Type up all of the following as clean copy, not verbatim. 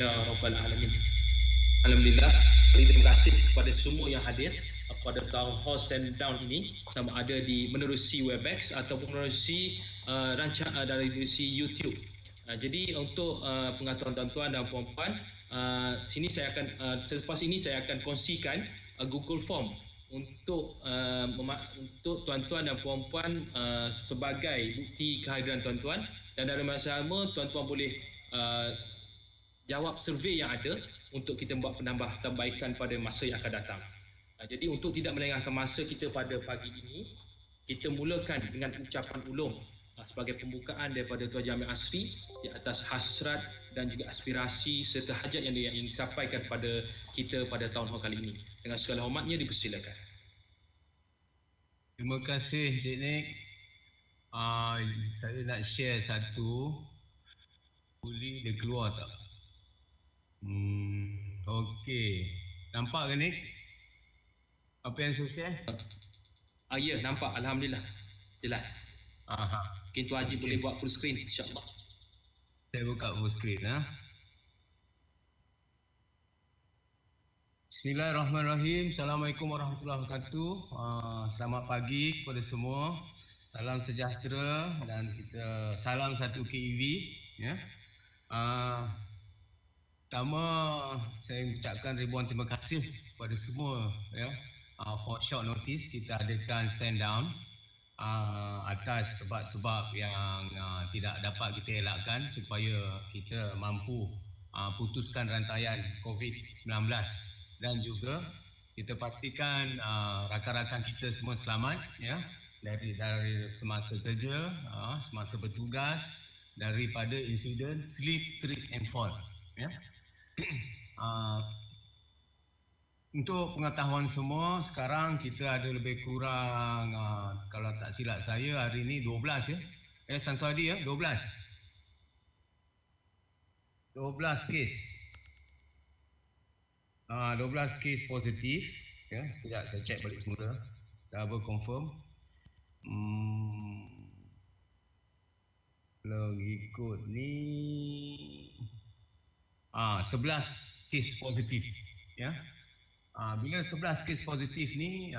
Ya Rabbal Alamin. Alhamdulillah, terima kasih kepada semua yang hadir pada tahun host stand down ini, sama ada di menerusi Webex ataupun menerusi rancangan dari YouTube. Jadi untuk pengetahuan tuan-tuan dan puan-puan, sini saya akan selepas ini saya akan kongsikan Google Form untuk tuan-tuan dan puan-puan sebagai bukti kehadiran tuan-tuan, dan dalam masa sama tuan-tuan boleh jawab survei yang ada untuk kita buat penambahbaikan pada masa yang akan datang. Jadi untuk tidak melengahkan masa kita pada pagi ini, kita mulakan dengan ucapan ulung sebagai pembukaan daripada Tuan Jamil Asri di atas hasrat dan juga aspirasi serta hajat yang disampaikan kepada kita pada tahun kali ini. Dengan segala hormatnya dipersilakan. Terima kasih Cik Nik. Saya nak share satu. Boleh dia keluar tak? Okey. Nampak ke Nik? Apa yang saya share? Ya, nampak. Alhamdulillah. Jelas. Mungkin Tuan Haji boleh buat full screen, insyaAllah. Saya buka full screen. Bismillahirrahmanirrahim. Assalamualaikum warahmatullahi wabarakatuh. Selamat pagi kepada semua. Salam sejahtera dan kita salam satu KEV. Ya. Pertama, saya ucapkan ribuan terima kasih kepada semua. Ya. For short notice kita adakan stand down atas sebab-sebab yang tidak dapat kita elakkan supaya kita mampu putuskan rantaian COVID-19 dan juga kita pastikan rakan-rakan kita semua selamat, ya, dari semasa kerja, semasa bertugas, daripada insiden slip, trip and fall, ya. Untuk pengetahuan semua, sekarang kita ada lebih kurang, kalau tak silap saya, hari ini 12 ya. Sansadi ya, 12 kes. 12 kes positif. Ya, sekejap saya cek balik semula. Double confirm. Kalau ikut ni 11 kes positif, ya. Bila 11 kes positif ni,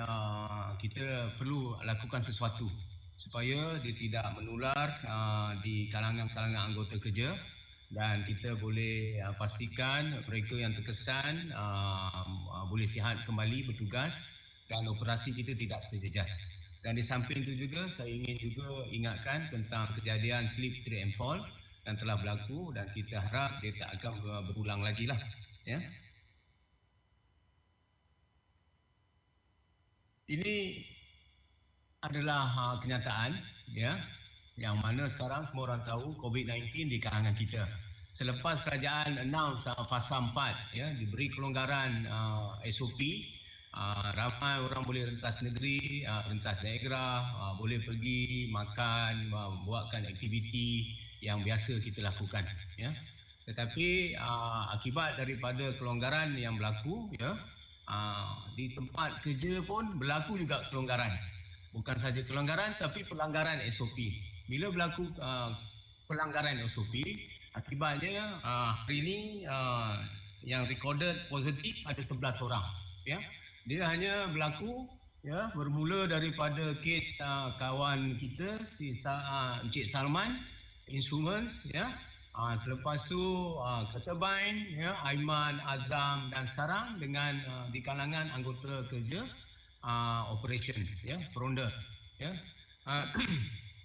kita perlu lakukan sesuatu supaya dia tidak menular di kalangan-kalangan anggota kerja, dan kita boleh pastikan mereka yang terkesan boleh sihat kembali bertugas dan operasi kita tidak terjejas. Dan di samping itu juga saya ingin juga ingatkan tentang kejadian slip, trip and fall yang telah berlaku, dan kita harap dia tak akan berulang lagi lah, ya. Ini adalah kenyataan, ya, yang mana sekarang semua orang tahu COVID-19 di kalangan kita. Selepas kerajaan announce fasa 4, ya, diberi kelonggaran SOP, ramai orang boleh rentas negeri, rentas daerah, boleh pergi makan, buatkan aktiviti yang biasa kita lakukan, ya. Tetapi akibat daripada kelonggaran yang berlaku, ya, di tempat kerja pun berlaku juga kelonggaran. Bukan saja kelonggaran tapi pelanggaran SOP. Bila berlaku pelanggaran SOP, akibatnya hari ini yang recorded positif ada 11 orang, ya. Dia hanya berlaku, ya, bermula daripada kes kawan kita si Encik Salman Instruments, ya. Selepas tu Ketebain, ya, Aiman, Azam, dan sekarang dengan di kalangan anggota kerja operation, ya, peronda, ya.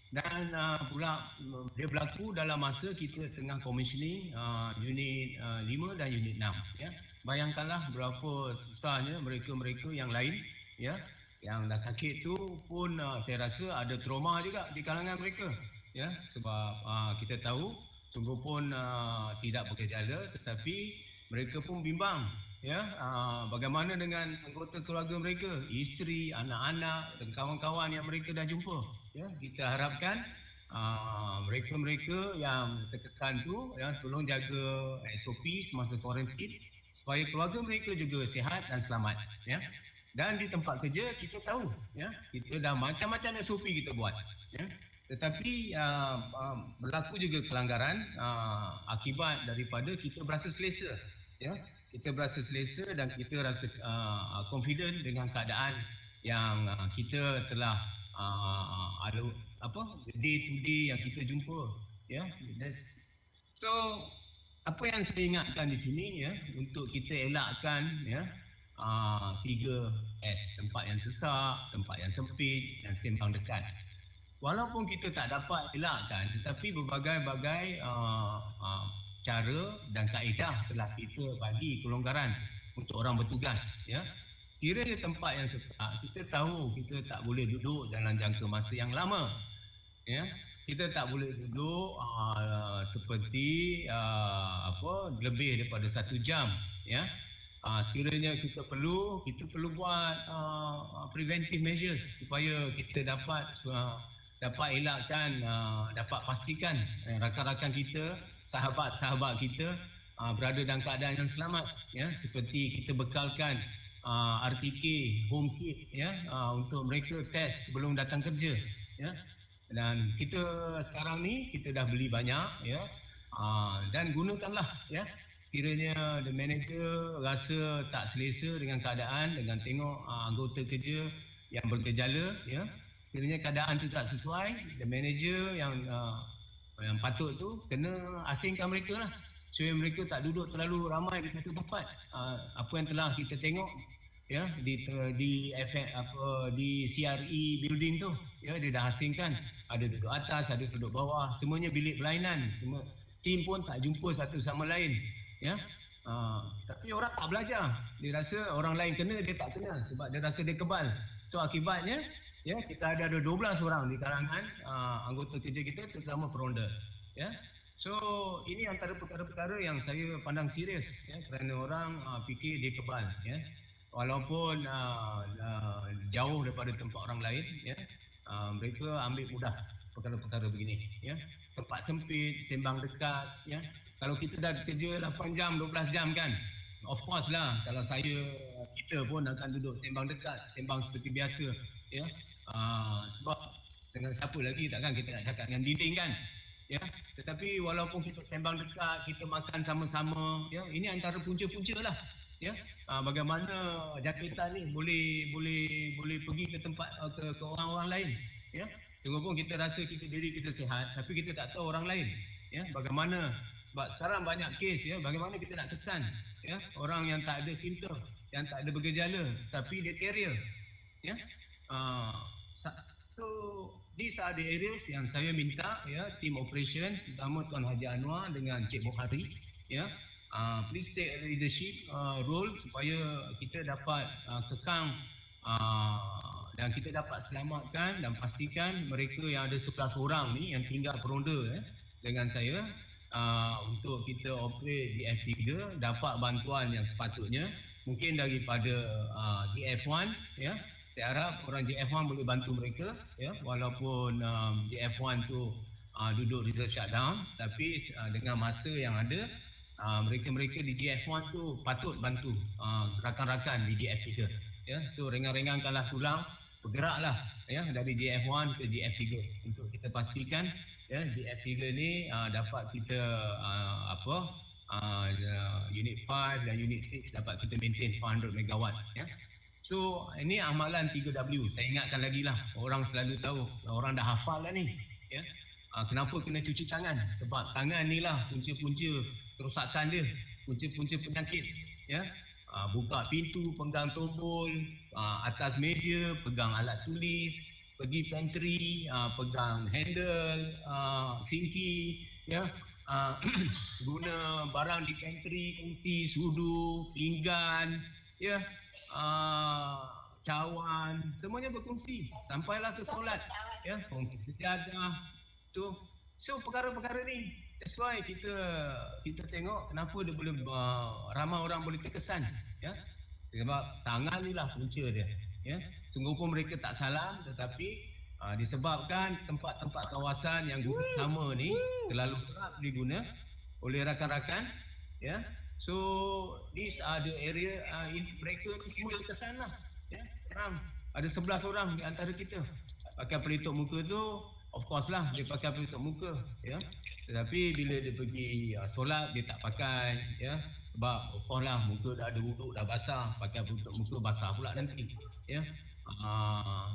Dan pula dia berlaku dalam masa kita tengah commissioning unit 5 dan unit 6, ya. Bayangkanlah berapa susahnya mereka-mereka yang lain, ya, yang dah sakit tu pun saya rasa ada trauma juga di kalangan mereka, ya, sebab kita tahu sungguh pun tidak bergejala, tetapi mereka pun bimbang, ya, bagaimana dengan anggota keluarga mereka, isteri, anak-anak dan kawan-kawan yang mereka dah jumpa, ya. Kita harapkan mereka-mereka yang terkesan tu, ya, tolong jaga SOP semasa kuarantin supaya keluarga mereka juga sihat dan selamat, ya. Dan di tempat kerja kita tahu, ya, kita dah macam-macam SOP kita buat, ya. Tetapi berlaku juga pelanggaran akibat daripada kita berasa selesa, ya. Kita berasa selesa dan kita rasa confident dengan keadaan yang kita telah day to day yang kita jumpa, ya. So apa yang saya ingatkan di sini, ya, untuk kita elakkan, ya, 3S, tempat yang sesak, tempat yang sempit, dan sembang dekat. Walaupun kita tak dapat elakkan, tetapi berbagai-bagai cara dan kaedah telah kita bagi kelonggaran untuk orang bertugas, ya. Sekiranya tempat yang sesak, kita tahu kita tak boleh duduk dalam jangka masa yang lama, ya. Kita tak boleh duduk seperti lebih daripada 1 jam, ya. Sekiranya kita perlu buat preventive measures supaya kita dapat elakkan, dapat pastikan rakan-rakan kita, sahabat-sahabat kita berada dalam keadaan yang selamat, ya. Seperti kita bekalkan RTK home kit, ya, untuk mereka test sebelum datang kerja, ya. Dan kita sekarang ni kita dah beli banyak, ya, dan gunakanlah, ya. Sekiranya the manager rasa tak selesa dengan keadaan, dengan tengok anggota kerja yang bergejala, ya, sekiranya keadaan tu tak sesuai, the manager yang patut tu kena asingkan mereka lah, supaya mereka tak duduk terlalu ramai di satu tempat. Apa yang telah kita tengok, ya, di CRE building tu, ya, dia dah asingkan, ada duduk atas, ada duduk bawah, semuanya bilik berlainan, semua tim pun tak jumpa satu sama lain, ya. Tapi orang tak belajar, dia rasa orang lain kena, dia tak kena sebab dia rasa dia kebal. So akibatnya, ya, kita ada 12 orang di kalangan anggota kerja kita, terutama peronda, ya. So ini antara perkara-perkara yang saya pandang serius, ya, kerana orang fikir dia kebal, ya. Walaupun jauh daripada tempat orang lain, ya, mereka ambil mudah perkara-perkara begini, ya. Tempat sempit, sembang dekat, ya. Kalau kita dah kerja 8 jam, 12 jam kan, of course lah, kalau kita pun akan duduk sembang dekat, sembang seperti biasa, ya. Sebab dengan siapa lagi, takkan kita nak cakap dengan dinding kan, ya. Tetapi walaupun kita sembang dekat, kita makan sama-sama, ya, ini antara punca-punca lah, ya. Bagaimana jangkitan ni boleh pergi ke tempat ke orang-orang lain, ya. Sungguh pun kita rasa diri kita sihat, tapi kita tak tahu orang lain, ya, bagaimana. Sebab sekarang banyak kes, ya, bagaimana kita nak kesan, ya, orang yang tak ada simptom, yang tak ada bergejala, tapi dia carrier, ya. So these are the areas yang saya minta, ya, team operation, terutama Tuan Haji Anwar dengan Cik Bukhari, ya, please take leadership role supaya kita dapat kekang dan kita dapat selamatkan dan pastikan mereka yang ada 11 orang ni yang tinggal peronda, dengan saya, untuk kita operate GF3 dapat bantuan yang sepatutnya, mungkin daripada GF1, ya. Saya harap orang GF1 boleh bantu mereka, ya, walaupun GF1 tu duduk reserve shutdown, tapi dengan masa yang ada, mereka-mereka di GF1 tu patut bantu rakan-rakan di GF3, ya. So ringan-ringankanlah tulang, bergeraklah, ya, dari GF1 ke GF3 untuk kita pastikan, ya, GF3 ni dapat kita unit 5 dan unit 6 dapat kita maintain 400 megawatt, ya. So ini amalan 3W. Saya ingatkan lagi lah, orang selalu tahu, orang dah hafal lah ni, ya. Kenapa kena cuci tangan? Sebab tangan ni lah punca-punca kerosakan dia, punca-punca penyakit, ya. Buka pintu, pegang tombol, atas meja pegang alat tulis, pergi pantry, pegang handle, sinki, ya. Guna barang di pantry, kursi, sudu, pinggan, ya, cawan, semuanya berkongsi sampailah ke solat, ya, kongsi sejadah tu. So perkara-perkara ni, that's why kita tengok kenapa dia boleh ramai orang boleh terkesan, ya, sebab tangan ni lah punca dia, ya. Sungguh pun mereka tak salah, tetapi disebabkan tempat-tempat kawasan yang guna sama ni terlalu kerap diguna oleh rakan-rakan, ya. So these are the area mereka semua terkesan lah, ya. Ada 11 orang di antara kita pakai pelitup muka tu, of course lah dia pakai penutup muka, ya. Tetapi bila dia pergi solat dia tak pakai, ya. Sebab of course lah muka dah ada wuduk, dah basah, pakai penutup muka basah pula nanti, ya.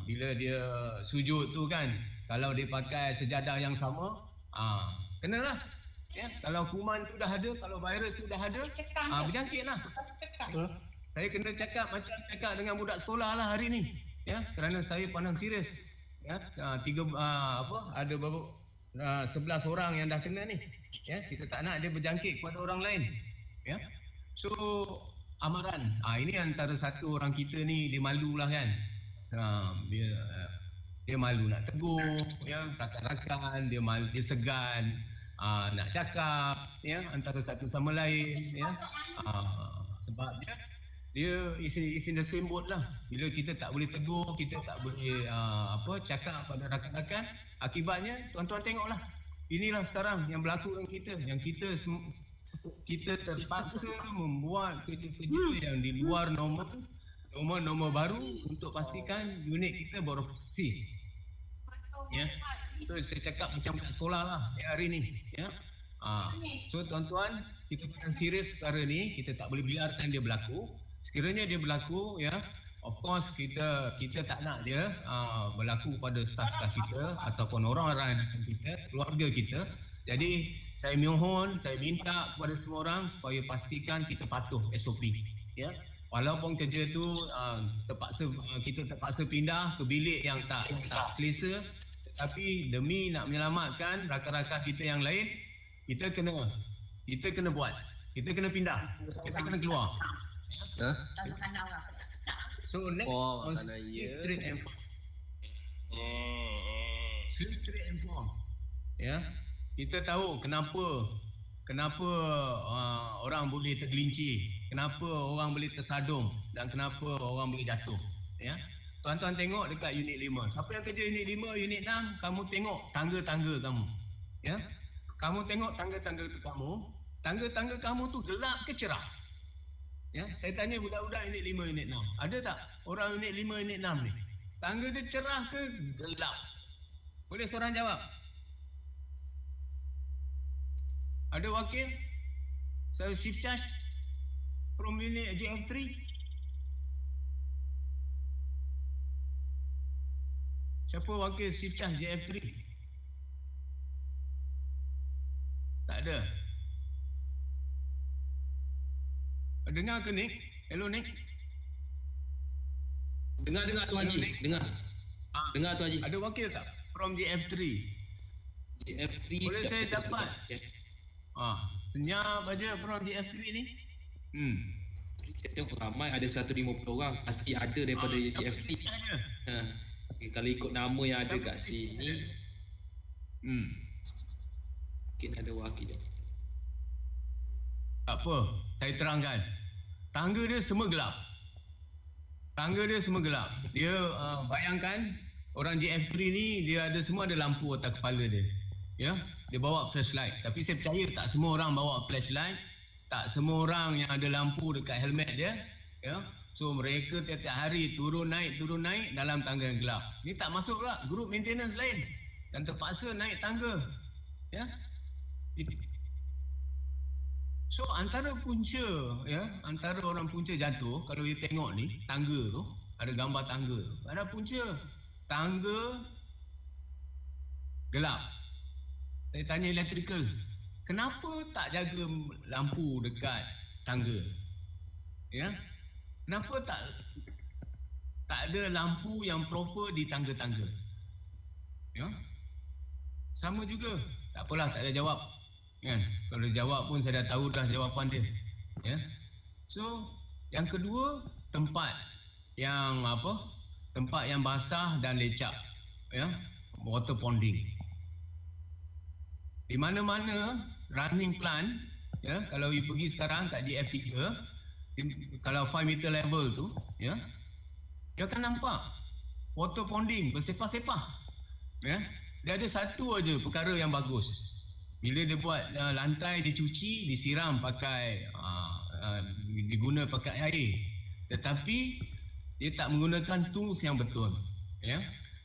Bila dia sujud tu kan, kalau dia pakai sejadah yang sama, kenalah. Ya, kalau kuman tu dah ada, kalau virus tu dah ada, berjangkit lah. Saya kena cakap macam cakap dengan budak sekolah lah hari ni, ya, kerana saya pandang serius. Ya, ada baru 11 orang yang dah kena ni. Ya, kita tak nak dia berjangkit kepada orang lain. Ya, so amaran. Ini antara satu orang kita ni dia malu lah kan. Dia malu nak tegur, ya, rakan-rakan dia malu, dia segan nak cakap, ya, antara satu sama lain, ya. Sebab dia is in the same boat lah. Bila kita tak boleh tegur, kita tak boleh cakap pada rakan-rakan, akibatnya tuan-tuan tengoklah. Inilah sekarang yang berlaku dengan kita, yang kita terpaksa membuat kerja-kerja yang di luar normal baru untuk pastikan unit kita beroperasi. Ya. So saya cakap macam kat sekolah lah hari ni, ya. So tuan-tuan, kita pandang serius perkara ni, kita tak boleh biarkan dia berlaku. Sekiranya dia berlaku, ya, of course kita tak nak dia berlaku pada staf-staf kita ataupun orang-orang yang kita, keluarga kita. Jadi saya mohon, saya minta kepada semua orang supaya pastikan kita patuh SOP, ya. Walaupun kerja tu kita terpaksa pindah ke bilik yang tak selesa, tapi demi nak menyelamatkan rakan-rakan kita yang lain, kita kena buat. Kita kena pindah. Kita kena keluar. So next on sleep, treat and form. Sleep, treat and form. Ya. Kita tahu kenapa orang boleh tergelincir, kenapa orang boleh tersadung dan kenapa orang boleh jatuh, ya. Tuan-tuan tengok dekat unit 5. Siapa yang kerja unit 5, unit 6, kamu tengok tangga-tangga kamu. Ya. Kamu tengok tangga-tangga kamu. Tangga-tangga kamu tu gelap ke cerah? Ya, saya tanya budak-budak unit 5, unit 6. Ada tak orang unit 5, unit 6 ni? Tangga dia cerah ke gelap? Boleh seorang jawab? Ada wakil? Saya shift charge from unit JF3. Siapa wakil shift charge JF3? Tak ada. Dengar ke Nick? Hello Nick? Dengar Tuan Haji. Dengar. Dengar Tuan Haji. Ada wakil tak from JF3? JF3 boleh saya dapat? Senyap aja from JF3 ni. Saya tengok ramai, ada 150 orang. Pasti ada daripada JF3. Kalau ikut nama yang ada kat sini, mungkin ada wakil. Tak apa, saya terangkan. Tangga dia semua gelap. Dia bayangkan orang JF3 ni dia semua ada lampu atas kepala dia. Ya, dia bawa flashlight. Tapi saya percaya tak semua orang bawa flashlight, tak semua orang yang ada lampu dekat helmet dia. Ya, so mereka tiap-tiap hari turun naik dalam tangga yang gelap. Ni tak masuk pula grup maintenance lain dan terpaksa naik tangga. Ya. So antara punca, ya, antara orang punca jatuh, kalau you tengok ni tangga tu, ada gambar tangga tu, ada punca tangga gelap. Saya tanya electrical, kenapa tak jaga lampu dekat tangga? Ya, kenapa tak ada lampu yang proper di tangga-tangga? Ya, sama juga. Tak apalah, tak ada jawab. Kan? Kalau dia jawab pun saya dah tahu dah jawapan dia. Ya. So, yang kedua, tempat yang basah dan lecak. Ya, water ponding. Di mana-mana running plant, ya, kalau you pergi sekarang kat JF3, kalau 5 meter level tu, ya, you akan nampak water ponding bersepah-sepah. Ya. Dia ada satu aja perkara yang bagus. Bila dia buat lantai, dia cuci, disiram pakai diguna pakai air. Tetapi dia tak menggunakan tools yang betul. Ya.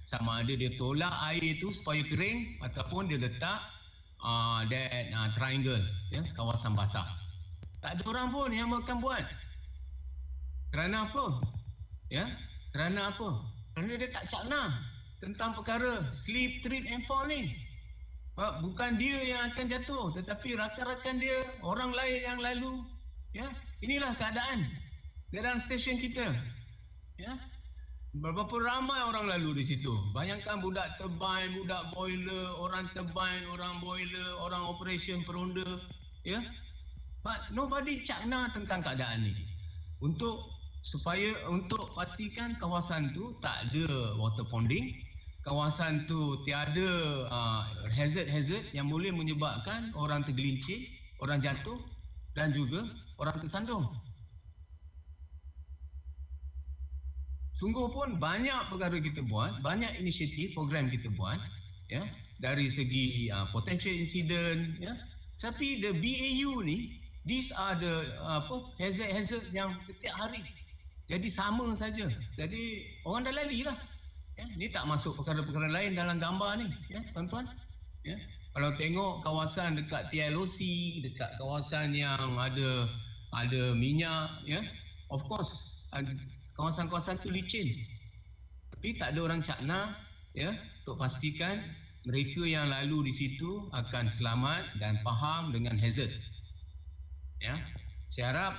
sama ada dia tolak air tu supaya kering ataupun dia letak triangle, ya, kawasan basah. Tak ada orang pun yang akan buat. Kerana apa? Ya, kerana apa? Kerana dia tak cakna tentang perkara slip, trip and fall ni. Bukan dia yang akan jatuh, tetapi rakan-rakan dia, orang lain yang lalu. Ya, inilah keadaan dalam stesen kita. Ya, berapa ramai orang lalu di situ. Bayangkan budak turbine, budak boiler, orang turbine, orang boiler, orang operation peronda. Ya, but nobody cakna tentang keadaan ni. Untuk pastikan kawasan tu tak ada water ponding, kawasan tu tiada hazard yang boleh menyebabkan orang tergelincir, orang jatuh dan juga orang tersandung. Sungguh pun banyak perkara kita buat, banyak inisiatif, program kita buat, ya, dari segi potential incident, ya. Tapi the BAU ni, these are the hazard yang setiap hari. Jadi sama saja. Jadi orang dah lali lah. Ya, ni tak masuk perkara-perkara lain dalam gambar ni, ya, tuan-tuan. Ya. Kalau tengok kawasan dekat TLOC, dekat kawasan yang ada minyak, ya, of course kawasan-kawasan tu licin. Tapi tak ada orang cakna, ya, untuk pastikan mereka yang lalu di situ akan selamat dan faham dengan hazard. Ya, saya harap,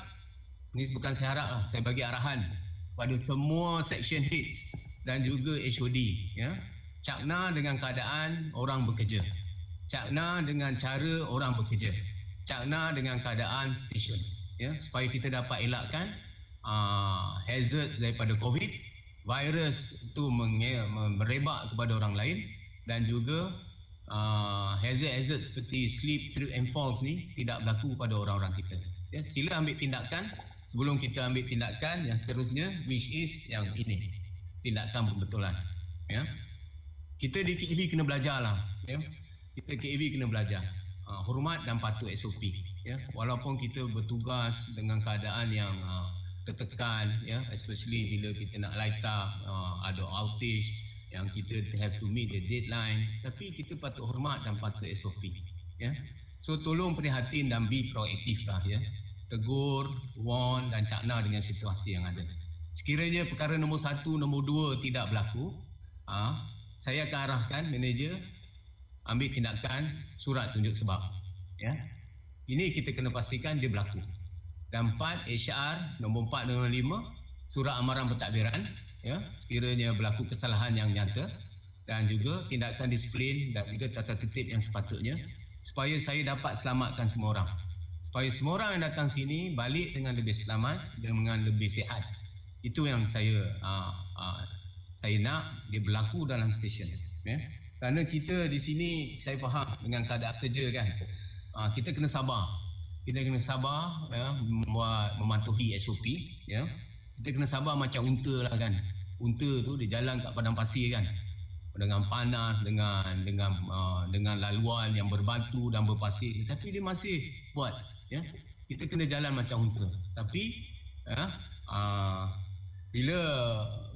ini bukan saya harap lah, saya bagi arahan pada semua section heads dan juga HOD, ya, cakna dengan keadaan orang bekerja, cakna dengan cara orang bekerja, cakna dengan keadaan stesen, ya, supaya kita dapat elakkan hazard daripada COVID, virus itu merebak kepada orang lain, dan juga hazard seperti sleep, trip and falls ni tidak berlaku pada orang-orang kita. Ya, sila ambil tindakan sebelum kita ambil tindakan yang seterusnya, which is yang ini, tindakan pembetulan. Ya, kita di KAV kena belajar lah. Ya, kita KAV kena belajar hormat dan patuh SOP. Ya, walaupun kita bertugas dengan keadaan yang tertekan, ya, especially bila kita nak light up, ada outage yang kita have to meet the deadline, tapi kita patut hormat dan patuh SOP. Ya, so tolong prihatin dan be proaktif lah, ya, tegur, warn dan cakna dengan situasi yang ada. Sekiranya perkara nombor 1, nombor 2 tidak berlaku, saya akan arahkan manager ambil tindakan surat tunjuk sebab. Ya, ini kita kena pastikan dia berlaku. Dan 4, HR nombor 4 dan 5, surat amaran pentadbiran, ya, sekiranya berlaku kesalahan yang nyata, dan juga tindakan disiplin dan juga tata tertib yang sepatutnya, supaya saya dapat selamatkan semua orang, supaya semua orang yang datang sini balik dengan lebih selamat, dengan lebih sihat. Itu yang saya nak dia berlaku dalam stesen. Ya, kerana kita di sini, saya faham dengan keadaan kerja kan, kita kena sabar. Kita kena sabar, ya, mematuhi SOP. Ya, kita kena sabar macam unta lah kan. Unta tu dia jalan kat padang pasir kan, dengan panas, dengan laluan yang berbatu dan berpasir, tapi dia masih buat. Ya, kita kena jalan macam unta. Tapi ya, bila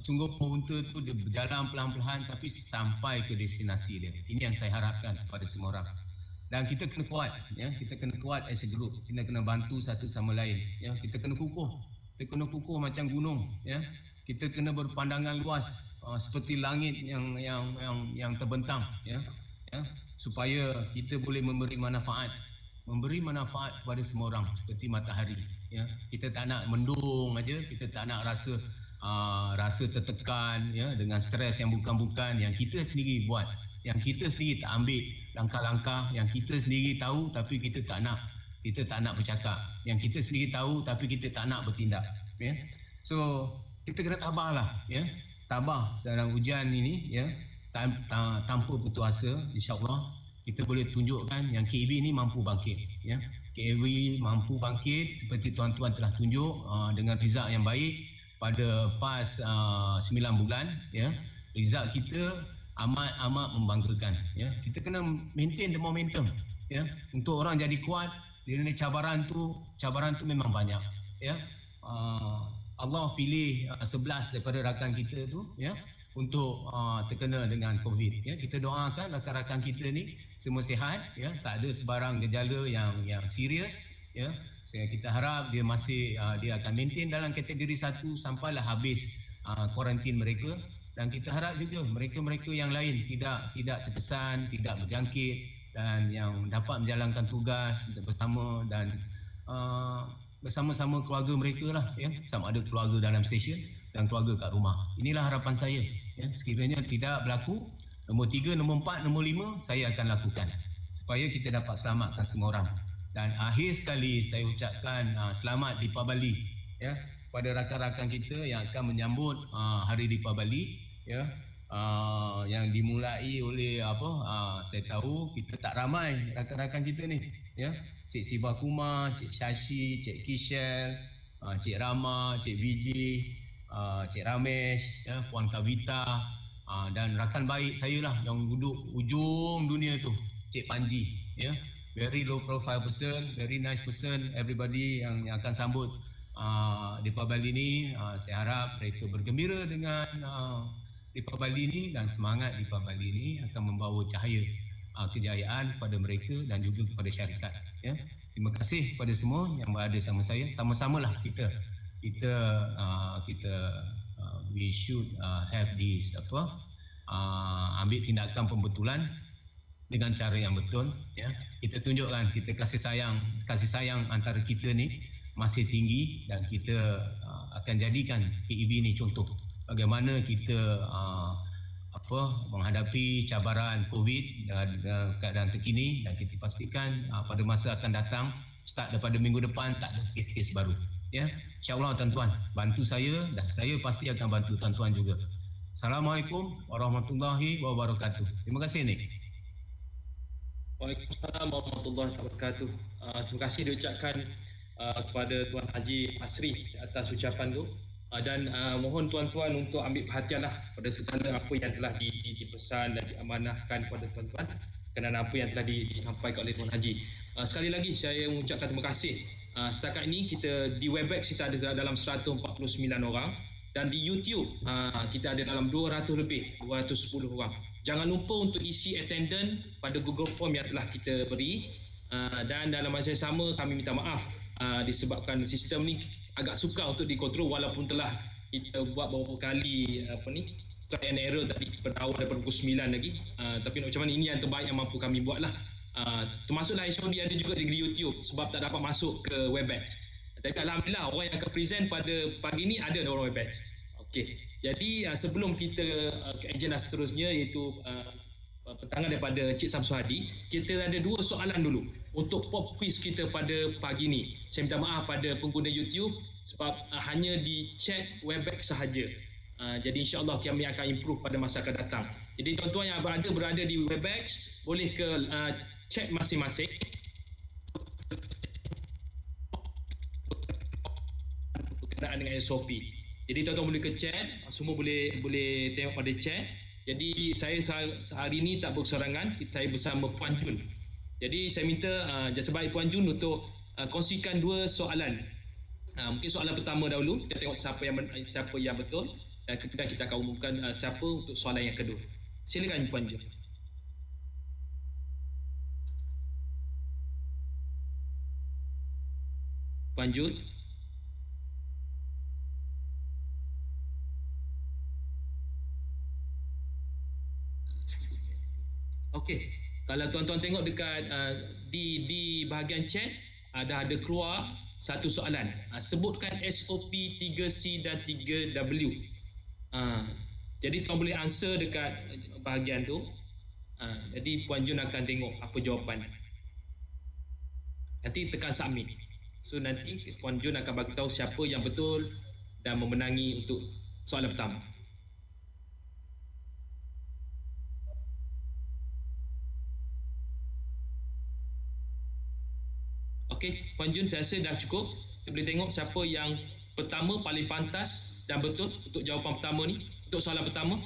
sungguh unta tu dia berjalan pelan-pelan tapi sampai ke destinasi dia. Ini yang saya harapkan kepada semua orang. Dan kita kena kuat, ya, kita kena kuat as a group. Kita kena bantu satu sama lain, ya, kita kena kukuh. Kita kena kukuh macam gunung, ya. Kita kena berpandangan luas seperti langit yang terbentang, ya, ya, supaya kita boleh memberi manfaat kepada semua orang seperti matahari, ya. Kita tak nak mendung aja, kita tak nak rasa tertekan, ya, dengan stres yang bukan-bukan, yang kita sendiri buat, yang kita sendiri tak ambil langkah-langkah, yang kita sendiri tahu tapi kita tak nak bercakap, yang kita sendiri tahu tapi kita tak nak bertindak. Ya, so kita kena tabahlah, ya, tabah dalam ujian ini, ya, tanpa putus asa. InsyaAllah kita boleh tunjukkan yang KAV ini mampu bangkit, ya. KAV mampu bangkit seperti tuan-tuan telah tunjuk dengan result yang baik pada PAS 9 bulan, ya. Result kita amat membanggakan, ya. Kita kena maintain the momentum, ya, untuk orang jadi kuat. Dia ni cabaran tu memang banyak, ya. Allah pilih 11 daripada rakan kita tu, ya, untuk terkena dengan COVID. Ya, kita doakan rakan-rakan kita ni semua sihat, ya, tak ada sebarang gejala yang serius. Ya, kita harap dia masih dia akan maintain dalam kategori 1 sampailah habis kuarantin mereka, dan kita harap juga mereka-mereka yang lain tidak terkesan, tidak berjangkit, dan yang dapat menjalankan tugas bersama dan bersama-sama keluarga mereka lah, ya, sama ada keluarga dalam stesen dan keluarga kat rumah. Inilah harapan saya, ya, sekiranya tidak berlaku, nombor 3, nombor 4, nombor 5 saya akan lakukan supaya kita dapat selamatkan semua orang. Dan akhir sekali saya ucapkan selamat Deepavali, ya, pada rakan-rakan kita yang akan menyambut hari Deepavali, ya, yang dimulai oleh saya tahu kita tak ramai rakan-rakan kita ni, ya, Cik Siva Kumar, Cik Shashi, Cik Kishel, Cik Rama, Cik Vijay, Cik Ramesh, ya, Puan Kavita, dan rakan baik saya lah yang duduk ujung dunia tu, Cik Panji, ya, very low profile person, very nice person. Everybody yang akan sambut Deepavali ni, saya harap mereka bergembira dengan Deepavali ni, dan semangat Deepavali ni akan membawa cahaya kejayaan kepada mereka dan juga kepada syarikat. Ya, terima kasih kepada semua yang berada sama saya. Sama-samalah kita we should have this ambil tindakan pembetulan dengan cara yang betul, ya. Kita tunjukkan kita kasih sayang antara kita ni masih tinggi, dan kita akan jadikan PEV ni contoh bagaimana kita menghadapi cabaran COVID dan keadaan terkini, dan kita pastikan pada masa akan datang, start daripada minggu depan, tak ada kes-kes baru, ya. InsyaAllah tuan-tuan bantu saya, dan saya pasti akan bantu tuan-tuan juga. Assalamualaikum warahmatullahi wabarakatuh. Terima kasih, Nik. Waalaikumsalam warahmatullahi wabarakatuh. Terima kasih diucapkan kepada Tuan Haji Asri atas ucapan tu, dan mohon tuan-tuan untuk ambil perhatianlah pada segala apa yang telah dipesan dan diamanahkan kepada tuan-tuan, kerana apa yang telah disampaikan oleh Tuan Haji. Sekali lagi saya mengucapkan terima kasih. Setakat ini kita di Webex kita ada dalam 149 orang, dan di YouTube kita ada dalam 210 orang. Jangan lupa untuk isi attendance pada Google Form yang telah kita beri, dan dalam masa yang sama kami minta maaf disebabkan sistem ni agak sukar untuk dikontrol, walaupun telah kita buat beberapa kali try and error tadi berawal daripada pukul 9 lagi, tapi macam mana, ini yang terbaik yang mampu kami buat lah. Termasuklah HOD ada juga di YouTube sebab tak dapat masuk ke Webex, tapi alhamdulillah orang yang akan present pada pagi ni ada orang Webex. Okey, jadi sebelum kita ke agenda seterusnya, iaitu pertanyaan daripada Cik Samsul Hadi, kita ada 2 soalan dulu untuk pop quiz kita pada pagi ni. Saya minta maaf pada pengguna YouTube sebab hanya di chat Webex sahaja. Jadi insya-Allah kami akan improve pada masa akan datang. Jadi tuan-tuan yang berada di Webex boleh ke chat masing-masing berkenaan dengan SOP. Jadi tuan-tuan boleh ke chat, semua boleh tengok pada chat. Jadi saya hari ini tak berserangan, saya bersama Puan Jun. Jadi saya minta jasa baik Puan Jun untuk kongsikan 2 soalan. Mungkin soalan pertama dahulu, kita tengok siapa yang betul, dan kemudian kita akan umumkan siapa untuk soalan yang kedua. Silakan Puan Jun. Puan Jun. Okey, kalau tuan-tuan tengok dekat di bahagian chat ada keluar satu soalan. Sebutkan SOP 3C dan 3W. Jadi tuan boleh answer dekat bahagian tu. Jadi Puan Jun akan tengok apa jawapan. Nanti tekan submit. So nanti Puan Jun akan bagi tahu siapa yang betul dan memenangi untuk soalan pertama. Okey, Puan Jun, saya rasa dah cukup. Kita boleh tengok siapa yang pertama paling pantas dan betul untuk jawapan pertama ni, untuk soalan pertama.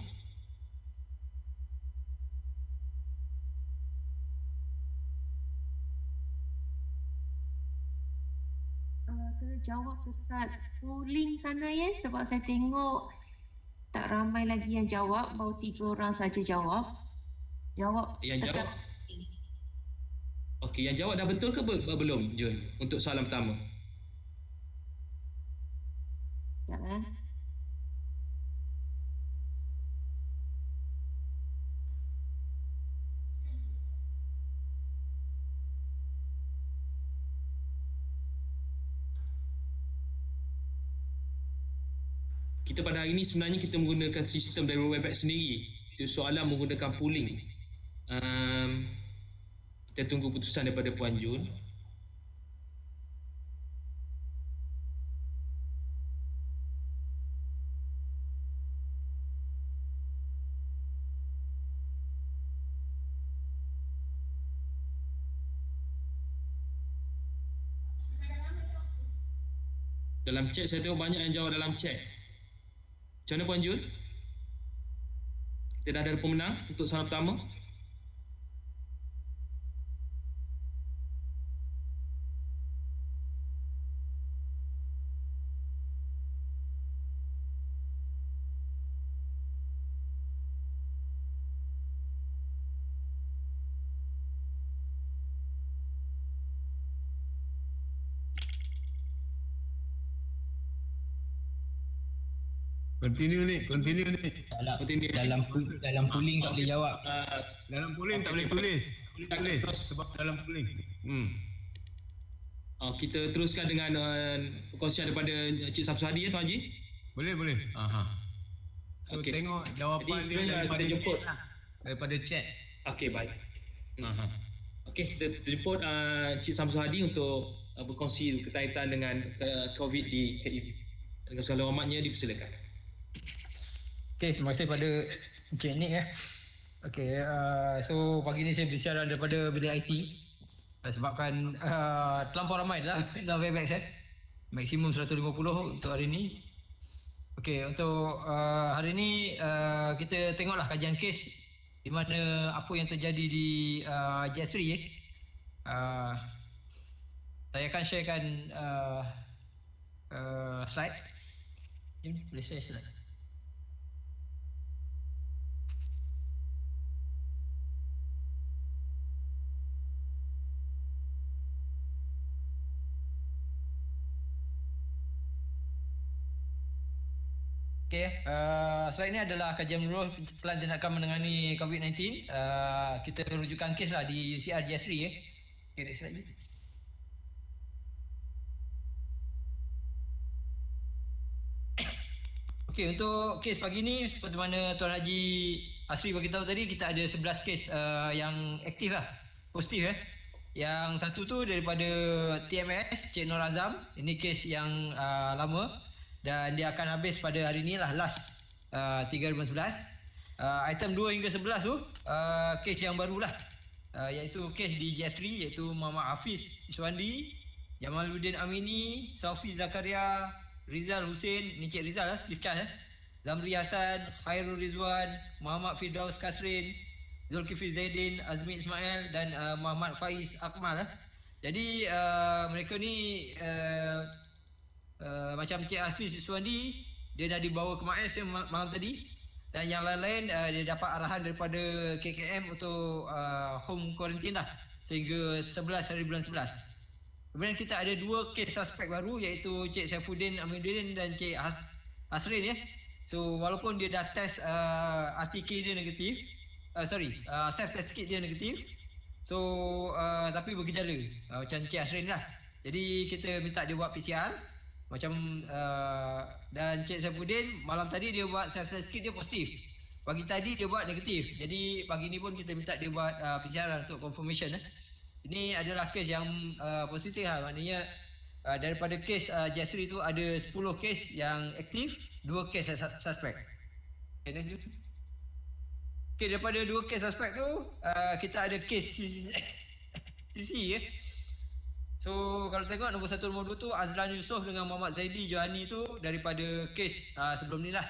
Kena jawab dekat polling sana ya, sebab saya tengok Tak ramai lagi yang jawab, baru 3 orang saja jawab. Jawab. Yang jawab. Okey, yang jawab dah betul ke belum, Jun? Untuk soalan pertama. Jangan. Kita pada hari ini sebenarnya kita menggunakan sistem dari Webex sendiri. Itu soalan menggunakan polling. Kita tunggu putusan daripada Puan Jun. Dalam chat saya tengok banyak yang jawab dalam chat. Macam mana Puan Jun? Kita dah ada pemenang untuk soalan pertama. Continue ni. Dalam polling tak boleh jawab. Dalam polling tak boleh tulis. Boleh tulis sebab dalam polling. Kita teruskan dengan perkongsian daripada Cik Samsuhadi ya Tuan Haji. Boleh. So Okey. tengok jawapan Jadi, dia daripada kita jemput. chat lah. Daripada chat. Okey, baik. Okey, kita jemput Cik Samsuhadi untuk berkongsi berkaitan dengan COVID di KIV. Dengan segala hormatnya dipersilakan. Okey, terima kasih pada Encik Nick ya. Okey, so pagi ni saya bersiaran daripada bilik IT. Sebabkan terlampau ramai dalam Webex maksimum 150 untuk hari ni. Okey, untuk hari ni kita tengoklah kajian kes di mana apa yang terjadi di JS3 saya akan sharekan slide. Jom, boleh share slide. Okey, slide ni adalah kajian menyeluruh pelan tindakan menangani COVID-19. Kita rujukan kes lah di UCR JS3 ya. Okey, next slide. Okey, untuk kes pagi ni seperti mana Tuan Haji Asri bagi tahu tadi, kita ada 11 kes yang aktif lah, positif ya. Yang satu tu daripada TMS Cik Nur Azam. Ini kes yang lama dan dia akan habis pada hari ni lah, last 3/11. Item 2 hingga 11 tu kes yang barulah, iaitu kes di JS3, iaitu Muhammad Hafiz Iswandi, Jamaluddin Amini, Saufi Zakaria, Rizal Hussein, ni Cik Rizal lah, Chief Charge Zamri Hasan, Khairul Rizwan, Muhammad Firdaus Kasrin, Zulkifli Zaidin, Azmi Ismail dan Muhammad Faiz Akmal lah. Jadi mereka ni macam Cik Hafiz Iswandi, dia dah dibawa ke MAS malam tadi, dan yang lain-lain dia dapat arahan daripada KKM untuk home quarantine lah sehingga 11 hari bulan 11. Kemudian kita ada 2 kes suspek baru, iaitu Cik Saifuddin Amiruddin dan Cik Hasrin ya. So walaupun dia dah test RTK dia negatif, self test kit dia negatif, so tapi bergejala macam Cik Hasrin lah. Jadi kita minta dia buat PCR macam dan Cik Saifuddin malam tadi dia buat self test kit dia positif. Pagi tadi dia buat negatif. Jadi pagi ni pun kita minta dia buat PCR untuk confirmation. Ini adalah kes yang positif lah. Maknanya daripada kes JS3 tu ada 10 kes yang aktif, 2 kes suspek. Okay, next. Okay, daripada 2 kes suspek tu kita ada kes CC ya. So kalau tengok nombor 1 nombor 2 tu Azlan Yusof dengan Muhammad Zaidi Johani tu daripada kes sebelum ni lah.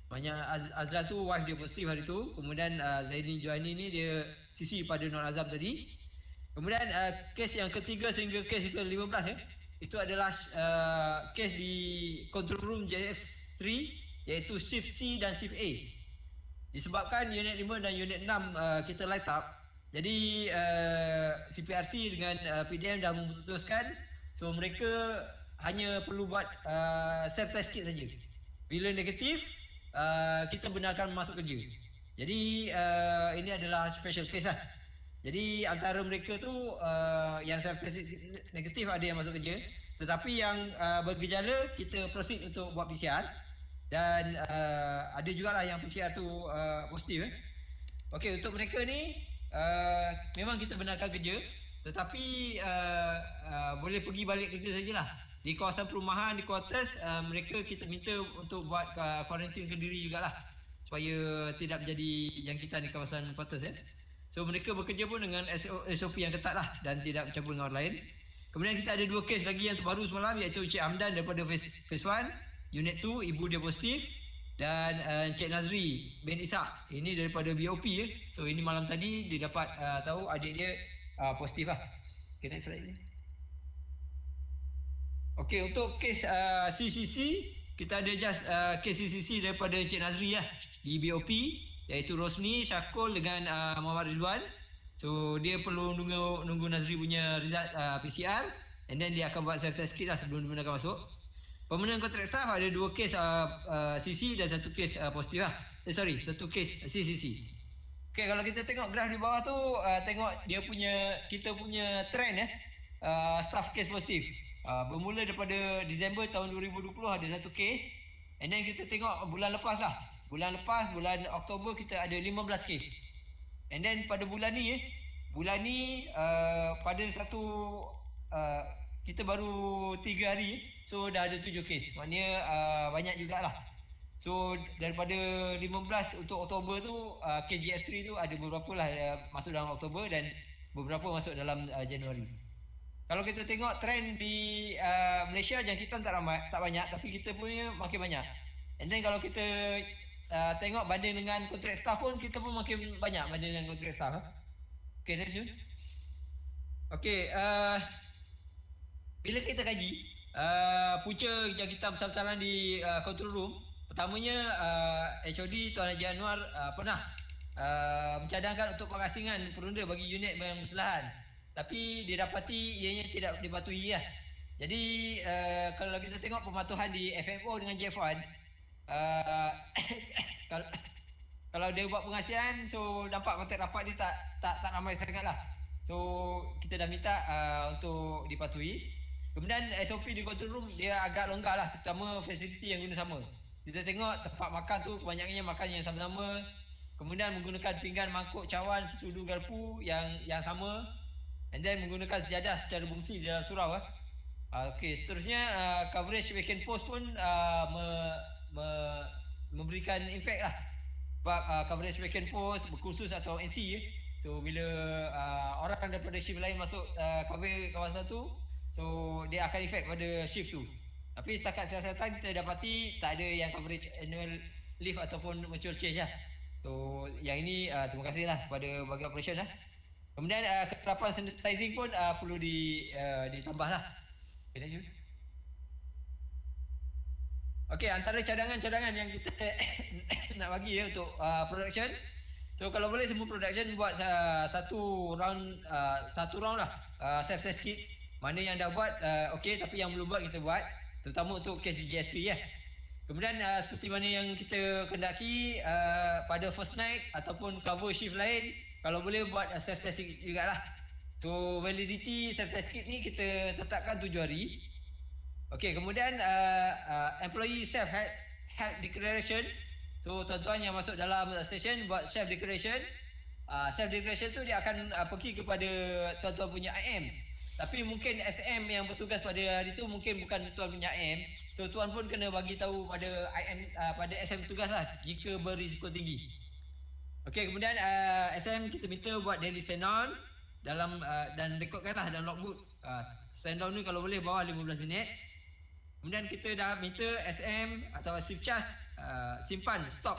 Maknanya Azlan tu wife dia positif hari tu. Kemudian Zaidi Johani ni dia CC pada Nur Azam tadi. Kemudian kes yang ketiga sehingga kes ke-15 ya. Itu adalah kes di control room JS3, iaitu shift C dan shift A. Disebabkan unit 5 dan unit 6 kita light up, jadi CPRC dengan PDM dah memutuskan, so mereka hanya perlu buat self test kit saja. Bila negatif, kita benarkan masuk kerja. Jadi ini adalah special case lah. Jadi antara mereka tu yang self test negatif ada yang masuk kerja, tetapi yang bergejala kita proceed untuk buat PCR. Dan ada jugalah yang PCR tu positif. Okey, untuk mereka ni memang kita benarkan kerja, tetapi boleh pergi balik kerja sajalah. Di kawasan perumahan, di quarters, mereka kita minta untuk buat kuarantin kendiri jugalah, supaya tidak menjadi jangkitan di kawasan quarters. So mereka bekerja pun dengan SOP yang ketat lah dan tidak bercampur dengan orang lain. Kemudian kita ada 2 kes lagi yang terbaru semalam, iaitu Encik Hamdan daripada phase 1, unit 2, ibu dia positif, dan Encik Nazri bin Ishak ini daripada BOP. So ini malam tadi dia dapat tahu adik dia positif lah. Okay, next slide ni. Okay, untuk kes CCC, kita ada just kes CCC daripada Encik Nazri lah di BOP, iaitu Rosni, Syakul dengan Muhammad Ridwan. So dia perlu nunggu Nazri punya result PCR, and then dia akan buat self test kit lah sebelum dia akan masuk. Permanent contract staff ada 2 kes CC dan 1 kes positif lah. Satu kes CCC. Okay, kalau kita tengok graf di bawah tu, tengok dia punya, kita punya trend staff kes positif. Bermula daripada Disember tahun 2020 ada 1 kes, and then kita tengok bulan lepas lah. Bulan Oktober kita ada 15 kes. And then pada bulan ni pada kita baru 3 hari, so dah ada 7 kes. Maknanya banyak jugalah. So daripada 15 untuk Oktober tu, KGF3 tu ada beberapa lah masuk dalam Oktober dan beberapa masuk dalam Januari. Kalau kita tengok trend di Malaysia, jangkitan tak banyak, tapi kita punya makin banyak. And then kalau kita tengok banding dengan kontrak staff pun, kita pun makin banyak banding dengan kontrak staff. Okay, next one. Okay, bila kita kaji punca jangkitan besar-besaran di control room, pertamanya HOD Tuan Haji Anwar pernah mencadangkan untuk pengasingan perunda bagi unit yang bersebelahan, tapi didapati ianya tidak dipatuhi lah. Jadi kalau kita tengok pematuhan di FMO dengan JF1, kalau dia buat pengasihan, so nampak kontrak rapat dia tak ramai sangat lah. So kita dah minta untuk dipatuhi. Kemudian SOP di control room dia agak longgar lah, terutama fasiliti yang guna sama. Kita tengok tempat makan tu kebanyakannya makan yang sama-sama. Kemudian menggunakan pinggan, mangkuk, cawan, sudu, garpu yang sama. And then menggunakan sejadah secara fungsi di dalam surau. Okey, seterusnya coverage vacant post pun memberikan impact lah. Sebab coverage vacant post berkursus atau NC. So bila orang daripada shift lain masuk cover kawasan tu, so dia akan efek pada shift tu. Tapi setakat siasatan kita dapati tak ada yang coverage annual leave ataupun mature change lah. So yang ini terima kasih lah kepada bahagian operation lah. Kemudian kerapan sanitizing pun perlu ditambah lah. Okay, okay, antara cadangan-cadangan yang kita nak bagi untuk production. So kalau boleh semua production buat satu round lah self test kit. Mana yang dah buat okey, tapi yang belum buat kita buat, terutama untuk kes DJS3 ya. Kemudian seperti mana yang kita kendaki pada first night ataupun cover shift lain, kalau boleh buat self test kit jugalah. So validity self test kit ni kita tetapkan 7 hari. Okey, kemudian employee self health declaration. So tuan-tuan yang masuk dalam station buat self declaration. Self declaration tu dia akan pergi kepada tuan-tuan punya IM. Tapi mungkin SM yang bertugas pada hari tu mungkin bukan tuan punya IM. So tuan pun kena bagi tahu pada IM pada SM bertugas lah jika berisiko tinggi. Okey, kemudian SM kita minta buat daily stand down dalam dan rekodkanlah dalam logbook. Stand down ni kalau boleh bawah 15 minit. Kemudian kita dah minta SM atau shift charge simpan stok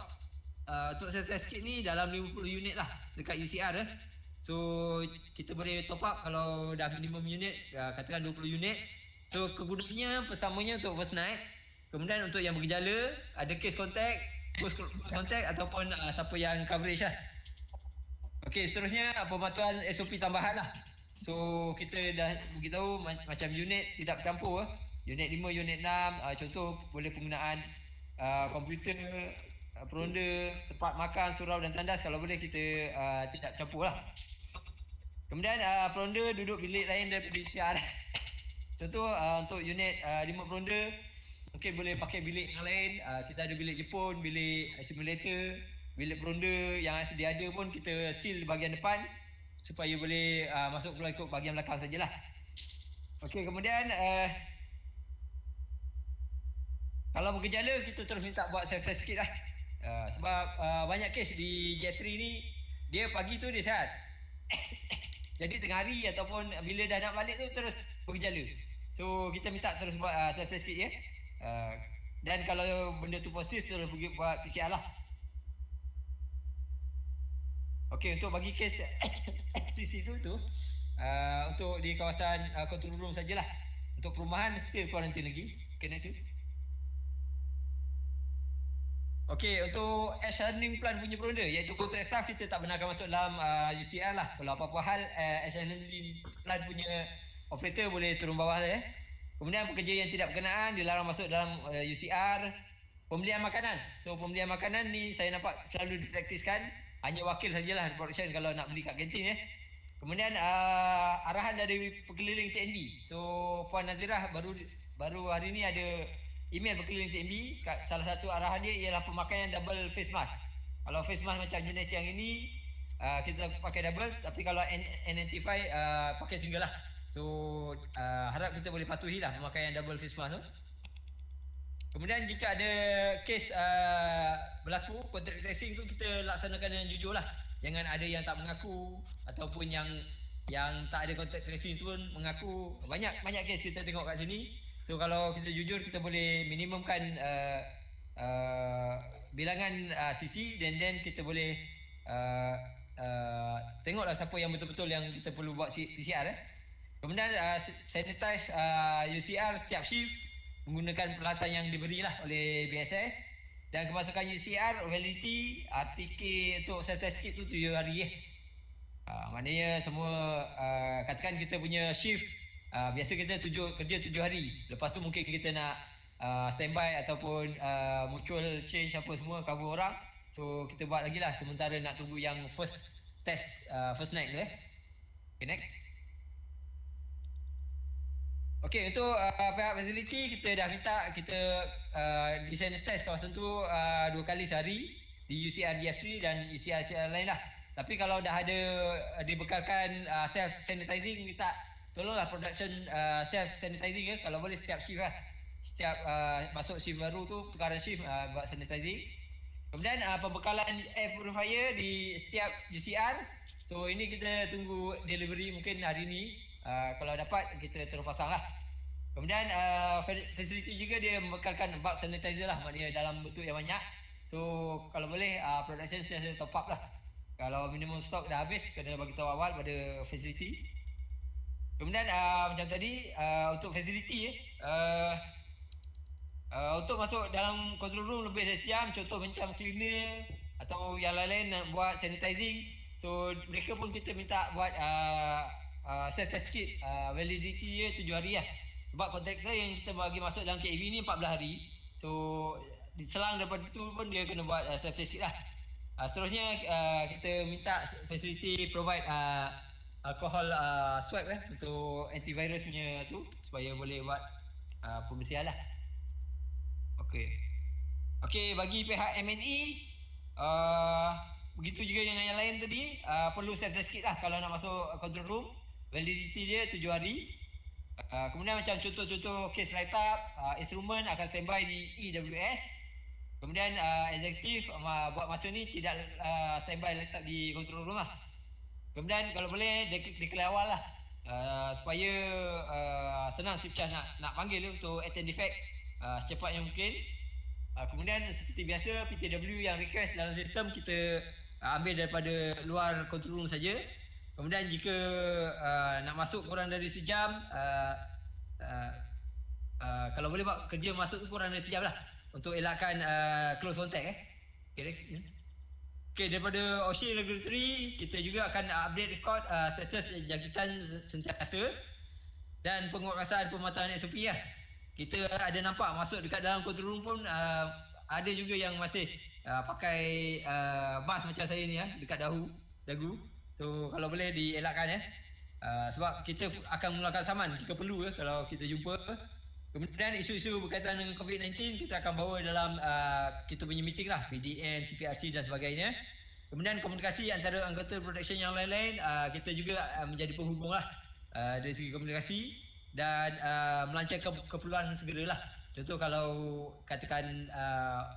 untuk test kit ni dalam 50 unit lah dekat UCR . So kita boleh top up kalau dah minimum unit, katakan 20 unit. So kegunaannya persamanya untuk first night. Kemudian untuk yang bergejala, ada case contact, close contact ataupun siapa yang coverage lah. Okey, seterusnya pematuhan SOP tambahan lah. So kita dah beritahu macam unit tidak bercampur. Unit 5, unit 6, contoh boleh penggunaan komputer, peronda, tempat makan, surau dan tandas. Kalau boleh kita tidak campur lah. Kemudian peronda duduk bilik lain daripada UCR. Contoh untuk unit 5 peronda, mungkin boleh pakai bilik yang lain. Kita ada bilik Jepun, bilik simulator, bilik peronda yang sedia ada pun kita seal bahagian depan supaya boleh masuk keluar ikut bahagian belakang sajalah. Okey, kemudian kalau bergejala kita terus minta buat self test sikit lah. Sebab banyak kes di J3 ni dia pagi tu dia sihat. Jadi tengah hari ataupun bila dah nak balik tu terus bergejala. So kita minta terus buat self test sikit ya. Dan kalau benda tu positif terus pergi buat PCR lah. Okey, untuk bagi kes CC tu untuk di kawasan control room sajalah. Untuk perumahan still quarantine lagi. Okay, next. Okey, untuk ash handling plant punya peronda iaitu kontrak staff kita tak benarkan masuk dalam UCR lah. Kalau apa-apa hal ash handling plant punya operator boleh turun bawah ya. Kemudian pekerja yang tidak berkenaan dilarang masuk dalam UCR. Pembelian makanan. So pembelian makanan ni saya nampak selalu dipraktiskan. Hanya wakil sajalah production kalau nak beli kat kantin ya. Kemudian arahan dari pekeliling TNB. So Puan Nazirah baru hari ni ada email pekeliling TNB. Salah satu arahan dia ialah pemakaian double face mask. Kalau face mask macam jenis yang ini kita pakai double, tapi kalau N95 pakai single lah. So harap kita boleh patuhilah pemakaian double face mask tu. Kemudian jika ada kes berlaku contact tracing tu kita laksanakan dengan jujur lah. Jangan ada yang tak mengaku ataupun yang tak ada contact tracing tu pun mengaku. Banyak kes kita tengok kat sini. So kalau kita jujur kita boleh minimumkan bilangan CC dan then kita boleh tengoklah siapa yang betul-betul yang kita perlu buat PCR. Kemudian sanitize UCR setiap shift menggunakan peralatan yang diberilah oleh BSS dan kemasukan UCR validity RTK untuk certificate tu 7 hari maknanya semua katakan kita punya shift biasa kita kerja 7 hari, lepas tu mungkin kita nak standby ataupun mutual change apa semua cover orang, so kita buat lagi lah sementara nak tunggu yang first test first night tu okay, next. Okey, untuk pihak facility kita dah minta kita disanitize kawasan tu 2 kali sehari di UCR GF3 dan UCR lain lah. Tapi kalau dah ada dibekalkan self sanitizing, minta tolonglah production self sanitizing ya, kalau boleh setiap shift lah. Setiap masuk shift baru tu tukaran shift buat sanitizing. Kemudian pembekalan air purifier di setiap UCR. So ini kita tunggu delivery mungkin hari ni. Kalau dapat kita terus pasang lah. Kemudian facility juga dia membekalkan bulk sanitizer lah, maknanya dalam bentuk yang banyak. So kalau boleh production saya top up lah. Kalau minimum stok dah habis kena bagi tahu awal pada facility. Kemudian macam tadi untuk facility untuk masuk dalam control room lebih dari sejam, contoh macam cleaner atau yang lain-lain nak buat sanitizing. So mereka pun kita minta buat self test kit validity dia 7 hari lah. Sebab kontraktor yang kita bagi masuk dalam KAV ni 14 hari. So diselang daripada itu pun dia kena buat self test kit lah. Seterusnya kita minta facility provide alcohol swab untuk antivirus punya tu supaya boleh buat pembersihan lah. Okey, bagi pihak MNE begitu juga dengan yang lain tadi, perlu self test kit lah kalau nak masuk control room. Validity dia 7 hari. Kemudian macam contoh-contoh case light up, instrument akan standby di EWS. Kemudian executive buat masa ni tidak standby light up di control room lah. Kemudian kalau boleh declare awal lah supaya senang shift charge nak panggil untuk attend defect secepatnya mungkin. Kemudian seperti biasa PTW yang request dalam sistem kita ambil daripada luar control room saja. Kemudian jika nak masuk kurang dari sejam kalau boleh buat kerja masuk tu kurang dari sejam lah untuk elakkan close contact Okay, daripada OSHA Regulatory kita juga akan update record status jangkitan sentiasa dan penguatkuasaan pematuhan SOP lah. Kita ada nampak masuk dekat dalam control room pun ada juga yang masih pakai mask macam saya ni dekat dagu. So kalau boleh dielakkan sebab kita akan mengeluarkan saman jika perlu kalau kita jumpa. Kemudian isu-isu berkaitan dengan COVID-19 kita akan bawa dalam kita punya meeting lah, PDN, CPRC dan sebagainya. Kemudian komunikasi antara anggota production yang lain-lain kita juga menjadi penghubung lah dari segi komunikasi dan melancarkan keperluan segera lah. Contoh kalau katakan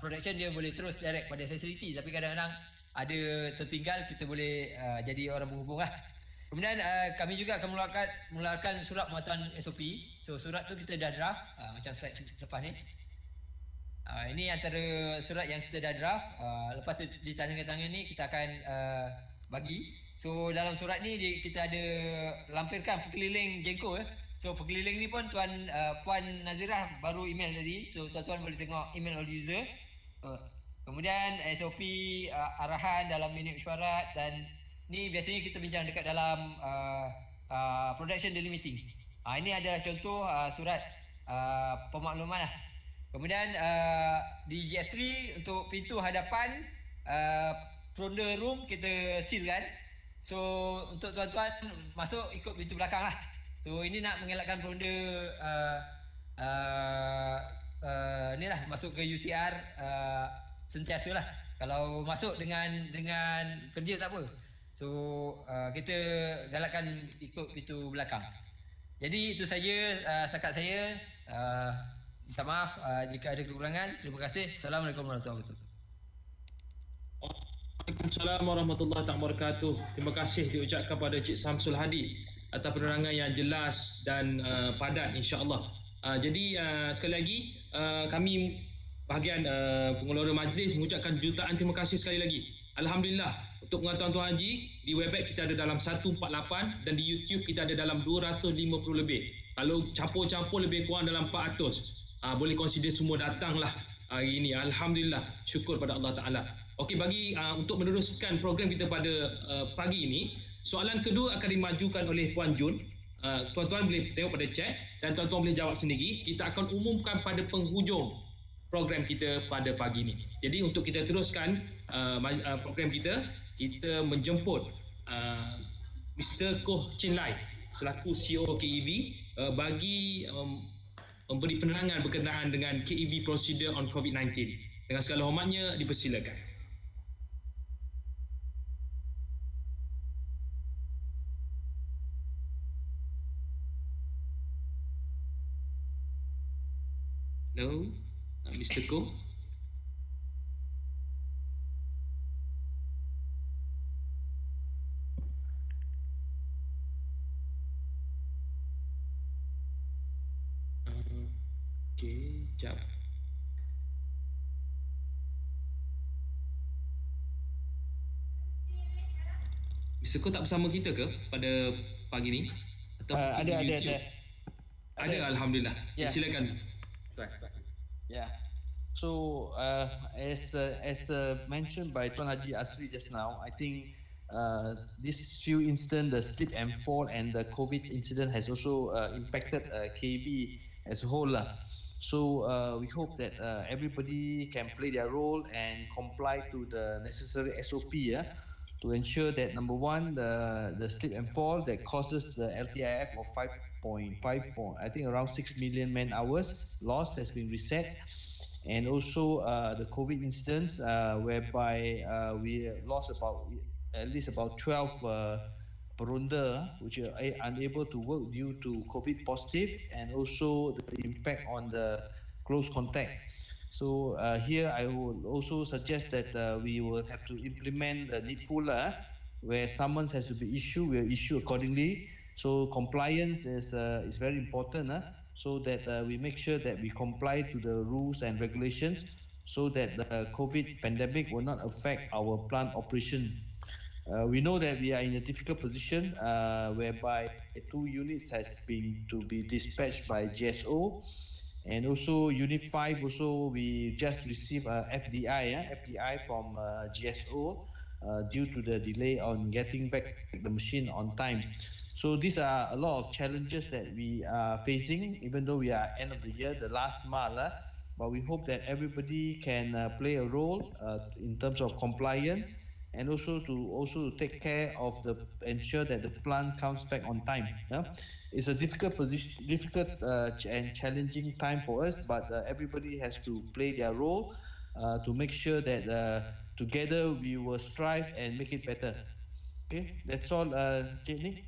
production dia boleh terus direct pada facility tapi kadang-kadang ada tertinggal, kita boleh jadi orang penghubung lah. Kemudian kami juga akan mengeluarkan surat muatan SOP. So surat tu kita dah draft macam slide lepas ni. Ini antara surat yang kita dah draft. Lepas tu ditandatangani kita akan bagi. So dalam surat ni kita ada lampirkan pekeliling Genco. So pekeliling ni pun Puan Nazirah baru email tadi. So tuan-tuan boleh tengok email all user. Kemudian SOP arahan dalam minit mesyuarat dan ni biasanya kita bincang dekat dalam production daily meeting. Ini adalah contoh surat pemakluman lah. Kemudian di GF3 untuk pintu hadapan frontal room kita sealkan. So untuk tuan-tuan masuk ikut pintu belakang lah. So ini nak mengelakkan ronda ni lah masuk ke UCR sentiasa lah. Kalau masuk dengan kerja tak apa. So kita galakkan ikut pintu belakang. Jadi itu saja setakat saya. Minta maaf jika ada kekurangan. Terima kasih. Assalamualaikum warahmatullahi wabarakatuh. Waalaikumsalam warahmatullahi wabarakatuh. Terima kasih diucapkan kepada Cik Samsul Hadi atas penerangan yang jelas dan padat insya-Allah. Jadi sekali lagi kami bahagian pengelola majlis mengucapkan jutaan terima kasih sekali lagi. Alhamdulillah untuk pengetahuan Tuan Haji di Webex kita ada dalam 148 dan di YouTube kita ada dalam 250 lebih. Kalau campur-campur lebih kurang dalam 400. Boleh consider semua datanglah hari ini. Alhamdulillah, syukur pada Allah Taala. Okey, bagi untuk meneruskan program kita pada pagi ini, soalan kedua akan dimajukan oleh Puan Jun. Tuan-tuan boleh tengok pada chat dan tuan-tuan boleh jawab sendiri. Kita akan umumkan pada penghujung program kita pada pagi ini. Jadi untuk kita teruskan program kita menjemput Mr. Koh Chin Lai selaku CEO KEV bagi memberi penerangan berkenaan dengan KEV Procedure on COVID-19. Dengan segala hormatnya dipersilakan. Hello, Mr. Koh. Okey, jap. Mr. Koh tak bersama kita ke pada pagi ni? Atau ada. Ada, alhamdulillah. Yeah. Silakan. Yeah. So as mentioned by Tuan Haji Asri just now, I think this few instance, the slip and fall and the COVID incident has also impacted KEV as a whole lah. So we hope that everybody can play their role and comply to the necessary SOP to ensure that number one, the slip and fall that causes the LTIF of 5.5, I think around 6 million man hours loss has been reset. And also the COVID incidents whereby we lost at least about 12 peronda which are unable to work due to COVID positive, and also the impact on the close contact. So here I would also suggest that we will have to implement the needful where summons has to be issued, we'll issue accordingly. So compliance is very important so that we make sure that we comply to the rules and regulations so that the COVID pandemic will not affect our plant operation. We know that we are in a difficult position whereby 2 units has been to be dispatched by GSO, And also Unit 5 also we just received FDI from GSO due to the delay on getting back the machine on time. So these are a lot of challenges that we are facing, even though we are end of the year, the last month. But we hope that everybody can play a role in terms of compliance, and also to take care of the ensure that the plant comes back on time. It's a difficult position, and challenging time for us, but everybody has to play their role to make sure that together we will strive and make it better. Okay, that's all, Cik Nick.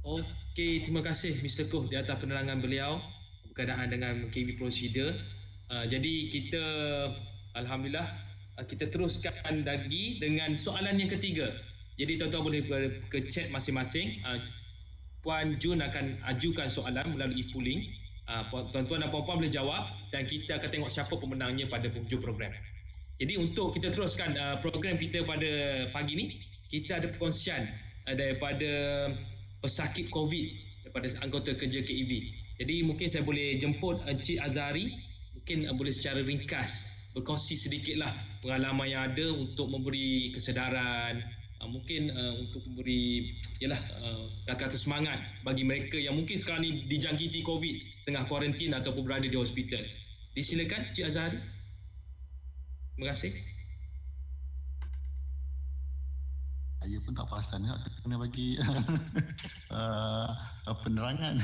Okey, terima kasih Mr. Koh di atas penerangan beliau berkenaan dengan KB Procedure. Jadi kita alhamdulillah kita teruskan lagi dengan soalan yang ketiga. Jadi tuan-tuan boleh ke chat masing-masing. Puan Jun akan ajukan soalan melalui polling. Tuan-tuan dan puan-puan boleh jawab dan kita akan tengok siapa pemenangnya pada penghujung program. Jadi untuk kita teruskan program kita pada pagi ni, kita ada perkongsian daripada pesakit COVID daripada anggota kerja KEV. Jadi mungkin saya boleh jemput Encik Azhari, mungkin boleh secara ringkas berkongsi sedikitlah pengalaman yang ada untuk memberi kesedaran, mungkin untuk memberi kata-kata semangat bagi mereka yang mungkin sekarang ni dijangkiti COVID, tengah kuarantin ataupun berada di hospital. Disilakan Encik Azhari. Terima kasih. Saya pun tak perasan kena bagi penerangan.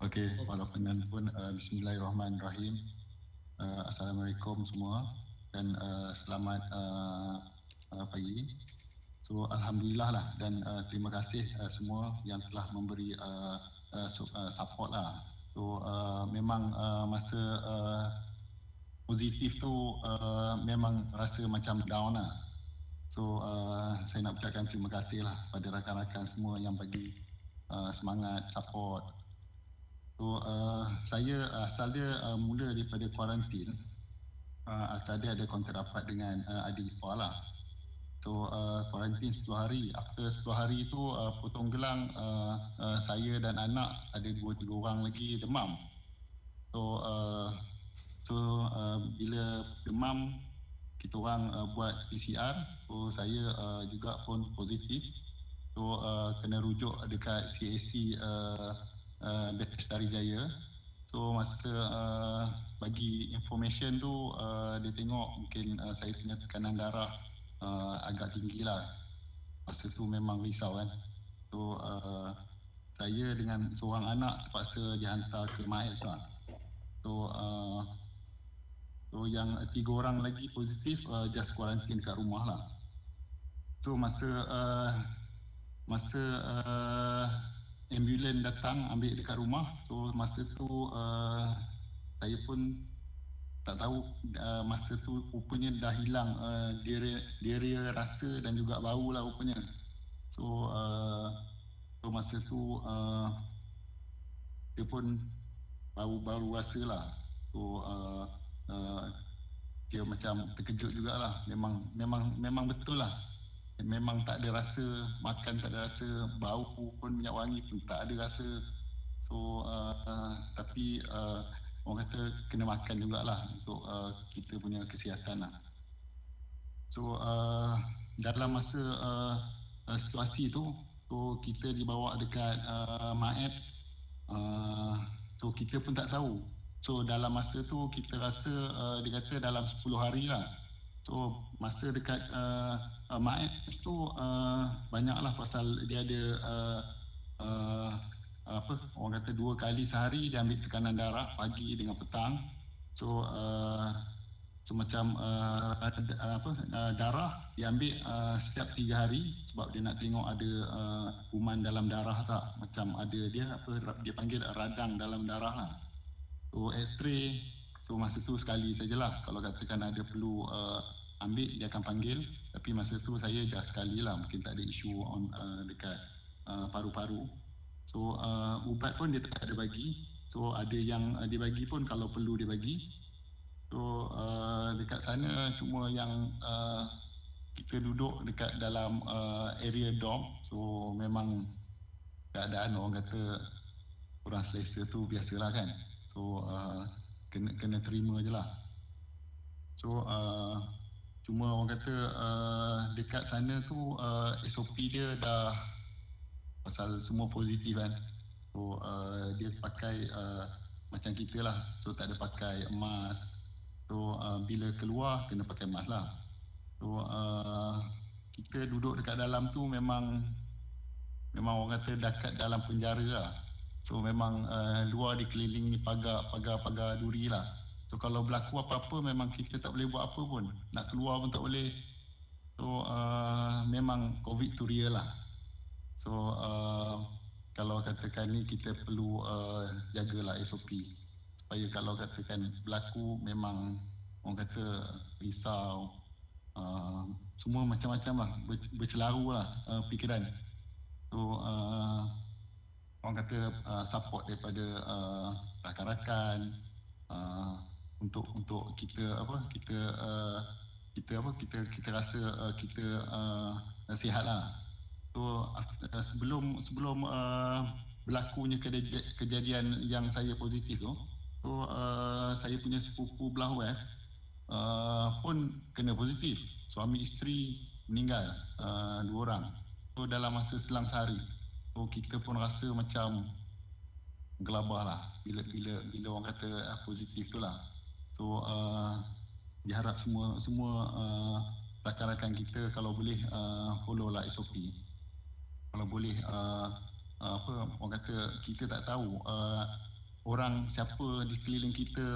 Okey, walaupun pun bismillahirrahmanirrahim. Assalamualaikum semua dan selamat pagi. So alhamdulillah lah dan terima kasih semua yang telah memberi support lah. So memang masa positif tu memang rasa macam down lah. So saya nak ucapkan terima kasih lah pada rakan-rakan semua yang bagi semangat, support. So saya asal dia mula daripada kuarantin, asal dia ada kontak rapat dengan adik ipar lah. So kuarantin 10 hari. After 10 hari tu potong gelang, saya dan anak ada 2-3 orang lagi demam. So bila demam kita orang buat PCR. So saya juga pun positif. So kena rujuk dekat CAC Bestari Jaya. So masa bagi information tu dia tengok mungkin saya punya tekanan darah agak tinggi lah. Masa tu memang risau kan. So saya dengan seorang anak terpaksa dihantar ke MAEPS lah. So yang 3 orang lagi positif just kuarantin kat rumah lah. So masa ambulans datang ambil dekat rumah, so masa tu saya pun tak tahu masa tu rupanya dah hilang diarrhea rasa dan juga bau lah rupanya. So masa tu dia pun baru rasa lah. So dia macam terkejut jugalah. Memang betul lah. Memang tak ada rasa, makan tak ada rasa, bau pun minyak wangi pun tak ada rasa. So tapi orang kata kena makan jugalah untuk kita punya kesihatan lah. So dalam masa situasi tu, so kita dibawa dekat MAEPS. So kita pun tak tahu. So dalam masa tu kita rasa dia kata dalam 10 hari lah. So masa dekat MAEPS tu banyaklah pasal dia ada orang kata 2 kali sehari dia ambil tekanan darah pagi dengan petang. So macam darah dia ambil setiap 3 hari sebab dia nak tengok ada kuman dalam darah tak, macam ada dia panggil radang dalam darah lah. So X-ray, so masa tu sekali sajalah. Kalau katakan ada perlu ambil dia akan panggil, tapi masa tu saya just sekali lah, mungkin tak ada isu dekat paru-paru. So ubat pun dia tak ada bagi. So ada yang dia bagi pun kalau perlu dia bagi. So dekat sana cuma yang kita duduk dekat dalam area dorm. So memang keadaan orang kata kurang selesa tu biasalah kan. So kena terima je lah. So cuma orang kata dekat sana tu SOP dia dah pasal semua positif kan. So dia pakai macam kita lah. So tak ada pakai mask. So bila keluar kena pakai mask lah. So kita duduk dekat dalam tu memang orang kata dekat dalam penjara lah. So memang luar dikelilingi pagar duri lah. So kalau berlaku apa-apa memang kita tak boleh buat apa pun. Nak keluar pun tak boleh. So memang COVID tu real lah. So kalau katakan ni kita perlu jagalah SOP. Supaya kalau katakan berlaku memang orang kata risau. Semua macam-macam lah. Bercelaru lah fikiran. So orang kata support daripada rakan-rakan untuk kita kita rasa kita nasihat lah. So sebelum berlakunya kejadian yang saya positif tu, so saya punya sepupu belah west pun kena positif. Suami isteri meninggal 2 orang. So dalam masa selang sehari. So kita pun rasa macam gelabah lah bila orang kata positif tu lah. So diharap semua rakan-rakan kita kalau boleh follow lah SOP. Kalau boleh orang kata kita tak tahu orang siapa di sekeliling kita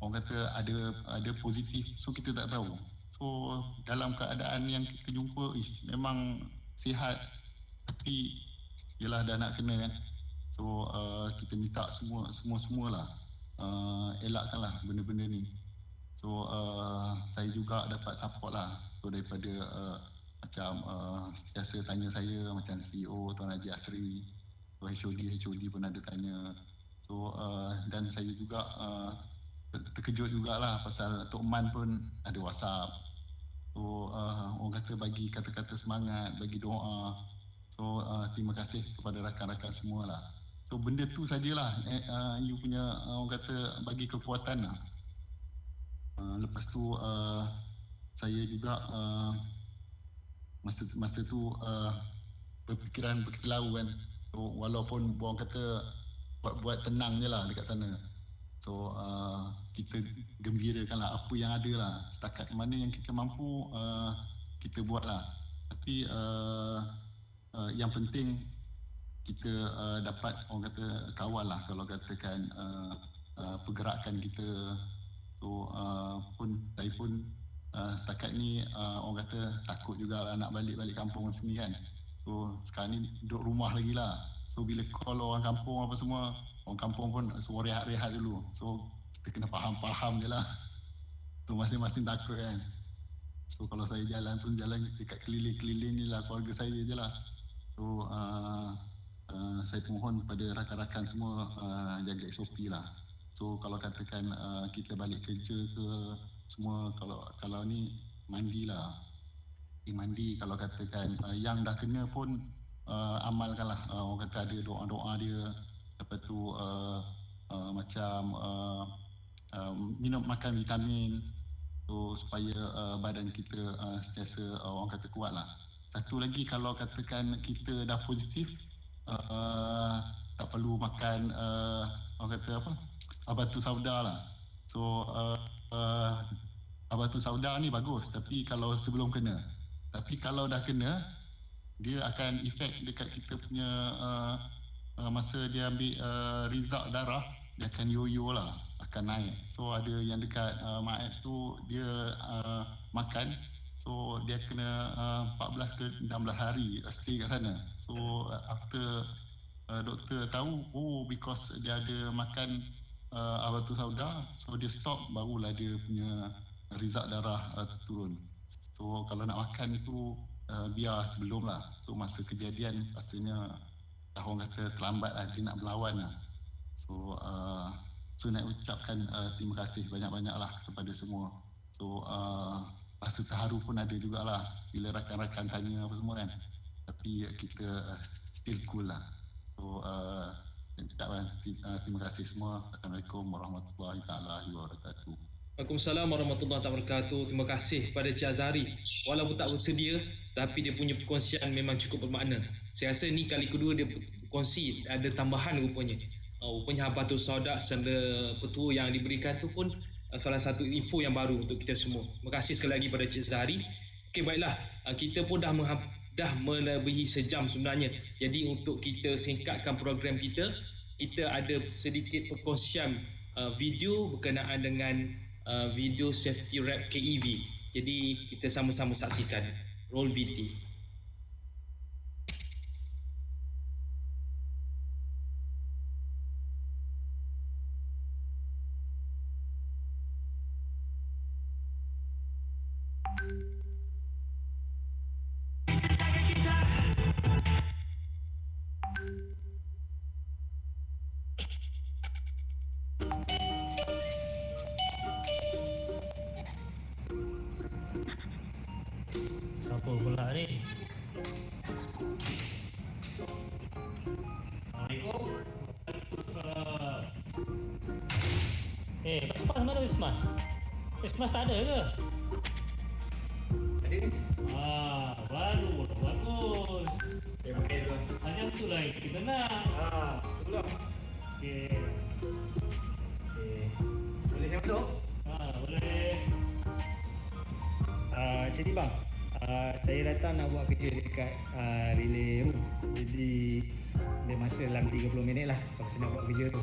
orang kata ada positif, so kita tak tahu. So dalam keadaan yang kita jumpa memang sihat tapi yelah dah nak kena kan. So kita minta semualah elakkanlah benda-benda ni. So saya juga dapat support lah. So daripada macam sentiasa tanya saya macam CEO Tuan Haji Asri, so HOD pun ada tanya. So dan saya juga terkejut jugalah pasal Tok Man pun ada WhatsApp. So orang kata bagi kata-kata semangat, bagi doa. So terima kasih kepada rakan-rakan semualah. So benda tu sajalah you punya orang kata bagi kekuatan lah. Lepas tu saya juga masa tu berfikiran berkecelau kan. So walaupun orang kata buat tenang je lah dekat sana. So kita gembirakanlah apa yang ada lah. Setakat mana yang kita mampu kita buat lah. Tapi yang penting kita dapat orang kata kawal lah kalau katakan pergerakan kita. So pun saya pun setakat ni orang kata takut jugalah nak balik kampung sini kan. So sekarang ni duduk rumah lagi lah. So bila call orang kampung apa semua, orang kampung pun semua rehat-rehat dulu. So kita kena faham je lah. So masing-masing takut kan. So kalau saya jalan pun jalan dekat keliling-keliling ni lah keluarga saya je lah. So saya mohon kepada rakan-rakan semua jaga SOP lah. So kalau katakan kita balik kerja ke semua, kalau ni mandilah. Mandi kalau katakan yang dah kena pun amalkanlah. Orang kata ada doa-doa dia. Lepas tu macam makan vitamin. So supaya badan kita sentiasa orang kata kuat lah. Satu lagi kalau katakan kita dah positif, tak perlu makan orang kata apa, abatu sauda lah. So abatu sauda ni bagus tapi kalau sebelum kena. Tapi kalau dah kena, dia akan efek dekat kita punya masa dia ambil result darah, dia akan yo-yo lah, akan naik. So ada yang dekat MAEPS tu dia makan, so dia kena 14 ke 16 hari stay kat sana. So after doktor tahu because dia ada makan abatu sauda, so dia stop, barulah dia punya result darah turun. So kalau nak makan itu biar sebelum lah. So masa kejadian pastinya orang kata terlambat lah, dia nak berlawan lah. So nak ucapkan terima kasih banyak-banyak lah kepada semua. So rasa terharu pun ada jugalah bila rakan-rakan tanya apa semua kan. Tapi kita still cool lah. So Terima kasih semua. Assalamualaikum warahmatullahi taala wabarakatuh. Waalaikumsalam warahmatullahi wabarakatuh. Terima kasih kepada Cik Azhari. Walaupun tak bersedia, tapi dia punya perkongsian memang cukup bermakna. Saya rasa ni kali kedua dia berkongsi, ada tambahan rupanya. Rupanya Habatul Sauda serta petua yang diberikan tu pun salah satu info yang baru untuk kita semua. Terima kasih sekali lagi pada Cik Azhari. Okey, baiklah. Kita pun dah melebihi sejam sebenarnya. Jadi untuk kita singkatkan program kita ada sedikit perkongsian video berkenaan dengan video safety wrap KEV. Jadi kita sama-sama saksikan. Roll VT. Siapa pula ni? Assalamualaikum. Wismas mana Wismas? Wismas tak ada ke? Ada. Baru bagus. Saya pakai dulu. Macam tu lah yang kita nak. Betul lah. Okey. Boleh saya masuk? Boleh. Jadi bang, saya datang nak buat kerja dekat relay room. Jadi ada masa dalam 30 minit lah kalau saya nak buat kerja tu.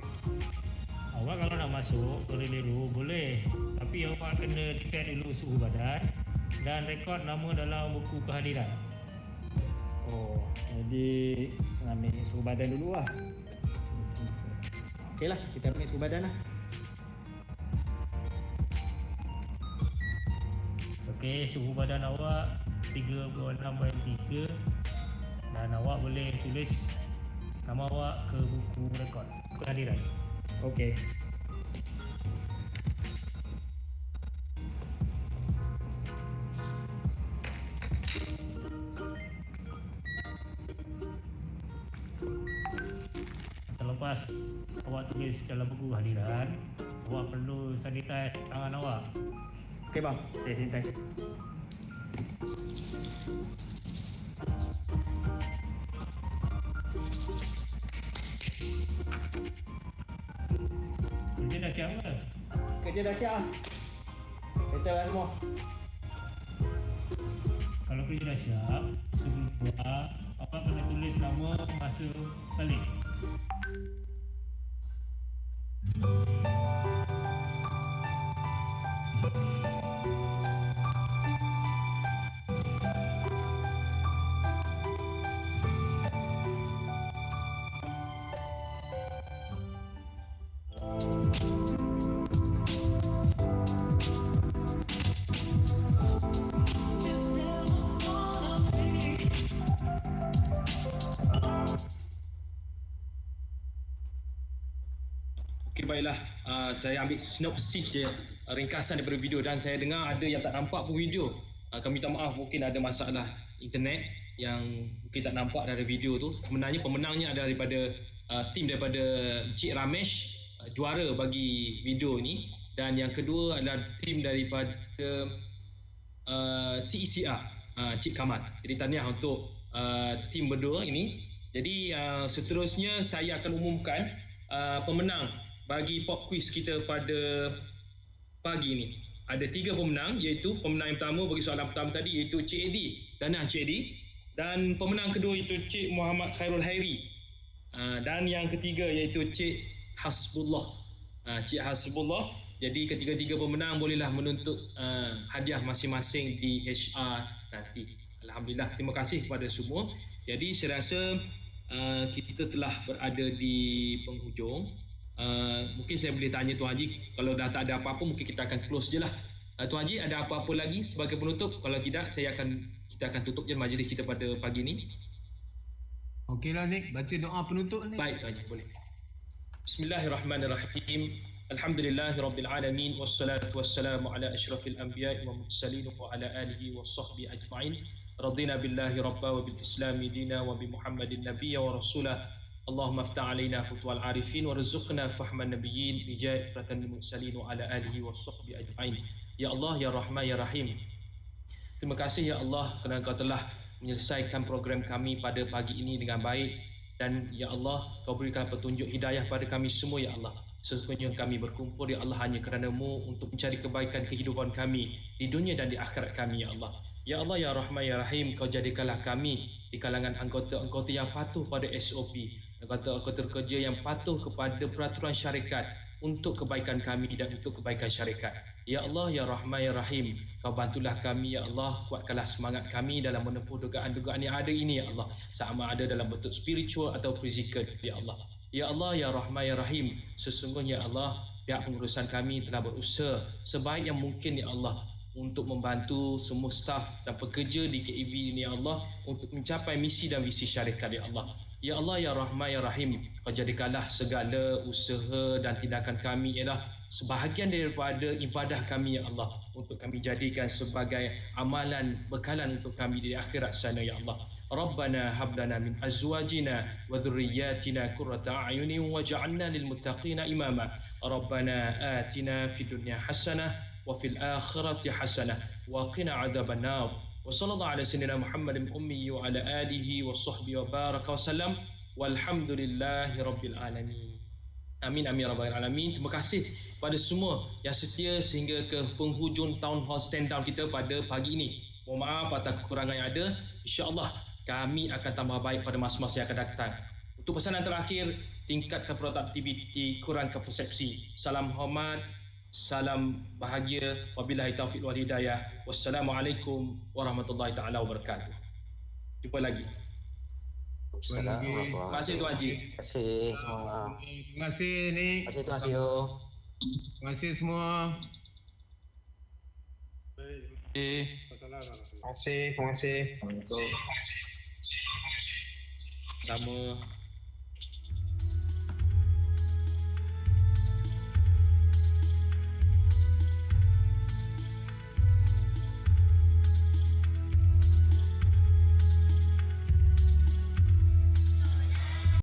Awak kalau nak masuk ke relay room boleh. Tapi awak kena declare dulu suhu badan dan rekod nama dalam buku kehadiran. Oh, jadi ambil suhu badan dulu lah. Okey lah, kita ambil suhu badan lah. Okey, suhu badan awak 36/3 dan awak boleh tulis nama awak ke buku rekod kehadiran. Okey. Selepas awak tulis dalam buku kehadiran, awak perlu sanitize tangan awak. Okey bang, saya sanitize. Kerja dah siap ke? Kerja dah siap lah. Settle lah semua. Kalau kerja dah siap, sebelum keluar, awak kena tulis nama masa balik. Okey, baiklah. Saya ambil sinopsis je, ringkasan daripada video, dan saya dengar ada yang tak nampak pun video. Kami minta maaf, mungkin ada masalah internet yang mungkin tak nampak dari video tu. Sebenarnya pemenangnya adalah daripada tim daripada Cik Ramesh, juara bagi video ni, dan yang kedua adalah tim daripada CECR, Cik Kamal. Jadi tahniah untuk tim berdua ini. Jadi seterusnya saya akan umumkan pemenang bagi pop quiz kita pada pagi ni. Ada 3 pemenang, iaitu pemenang yang pertama bagi soalan pertama tadi iaitu Cik Edi, tahniah Cik Edi, dan pemenang kedua iaitu Cik Muhammad Khairul Hairi, dan yang ketiga iaitu Cik Hasbullah. Cik Hasbullah. Jadi ketiga-tiga pemenang bolehlah menuntut hadiah masing-masing di HR nanti. Alhamdulillah, terima kasih kepada semua. Jadi saya rasa kita telah berada di penghujung. Mungkin saya boleh tanya Tuan Haji, kalau dah tak ada apa-apa mungkin kita akan close je lah. Tuan Haji, ada apa-apa lagi sebagai penutup? Kalau tidak, kita akan tutup je majlis kita pada pagi ni. Okeylah Nik, baca doa penutup ni. Baik Tuan Haji, boleh. Bismillahirrahmanirrahim. Alhamdulillahirabbil alamin wassalatu wassalamu ala asyrafil anbiya'i wal mursalin wa ala alihi wa sahbihi ajma'in. Radina billahi rabba wa bil islami dina wa bi Muhammadin nabiyya wa rasulah Allahumma aftah alaina futwal arifin warzuqna fahman nabiyyin bijai ifratan mursalin wa ala alihi wa sahbihi ajma'in. Ya Allah, ya Rahman, ya Rahim. Terima kasih ya Allah kerana Kau telah menyelesaikan program kami pada pagi ini dengan baik, dan ya Allah Kau berikan petunjuk hidayah pada kami semua ya Allah. Sesungguhnya kami berkumpul ya Allah hanya kerana-Mu untuk mencari kebaikan kehidupan kami di dunia dan di akhirat kami ya Allah. Ya Allah, ya Rahman, ya Rahim, Kau jadikanlah kami di kalangan anggota-anggota yang patuh pada SOP, anggota-anggota kerja yang patuh kepada peraturan syarikat untuk kebaikan kami dan untuk kebaikan syarikat. Ya Allah, ya Rahman, ya Rahim, Kau bantulah kami ya Allah, kuatkanlah semangat kami dalam menempuh dugaan-dugaan yang ada ini ya Allah, sama ada dalam bentuk spiritual atau fizikal ya Allah. Ya Allah, ya Rahman, ya Rahim, sesungguhnya ya Allah, pihak pengurusan kami telah berusaha sebaik yang mungkin ya Allah untuk membantu semua staf dan pekerja di KEV ini ya Allah untuk mencapai misi dan visi syarikat ya Allah. Ya Allah, ya Rahman, ya Rahim, Kau jadikanlah segala usaha dan tindakan kami ialah sebahagian daripada ibadah kami ya Allah, untuk kami jadikan sebagai amalan bekalan untuk kami di akhirat sana ya Allah. Rabbana hab lana min azwajina wa dhurriyyatina qurrata a'yunin waj'alna lil muttaqina imama. Rabbana atina fid dunya hasanah wa fil akhirati hasanah wa qina adzaban nar. وصلى الله على سيدنا محمد الأمي وعلى آله وصحبه وبارك وسلم والحمد لله رب العالمين. Amin amin rabbal alamin. Terima kasih pada semua yang setia sehingga ke penghujung town hall stand down kita pada pagi ini. Mohon maaf atas kekurangan yang ada. InsyaAllah kami akan tambah baik pada masa-masa yang akan datang. Untuk pesanan terakhir, tingkatkan produktiviti, kurangkan persepsi. Salam hormat, salam bahagia, wabillahi taufiq wal hidayah. Wassalamualaikum warahmatullahi taala wabarakatuh. Jumpa lagi. Terima kasih Tuan Haji. Terima kasih semua. Terima kasih ni. Terima kasih yo. Terima kasih semua. Terima kasih. Sama.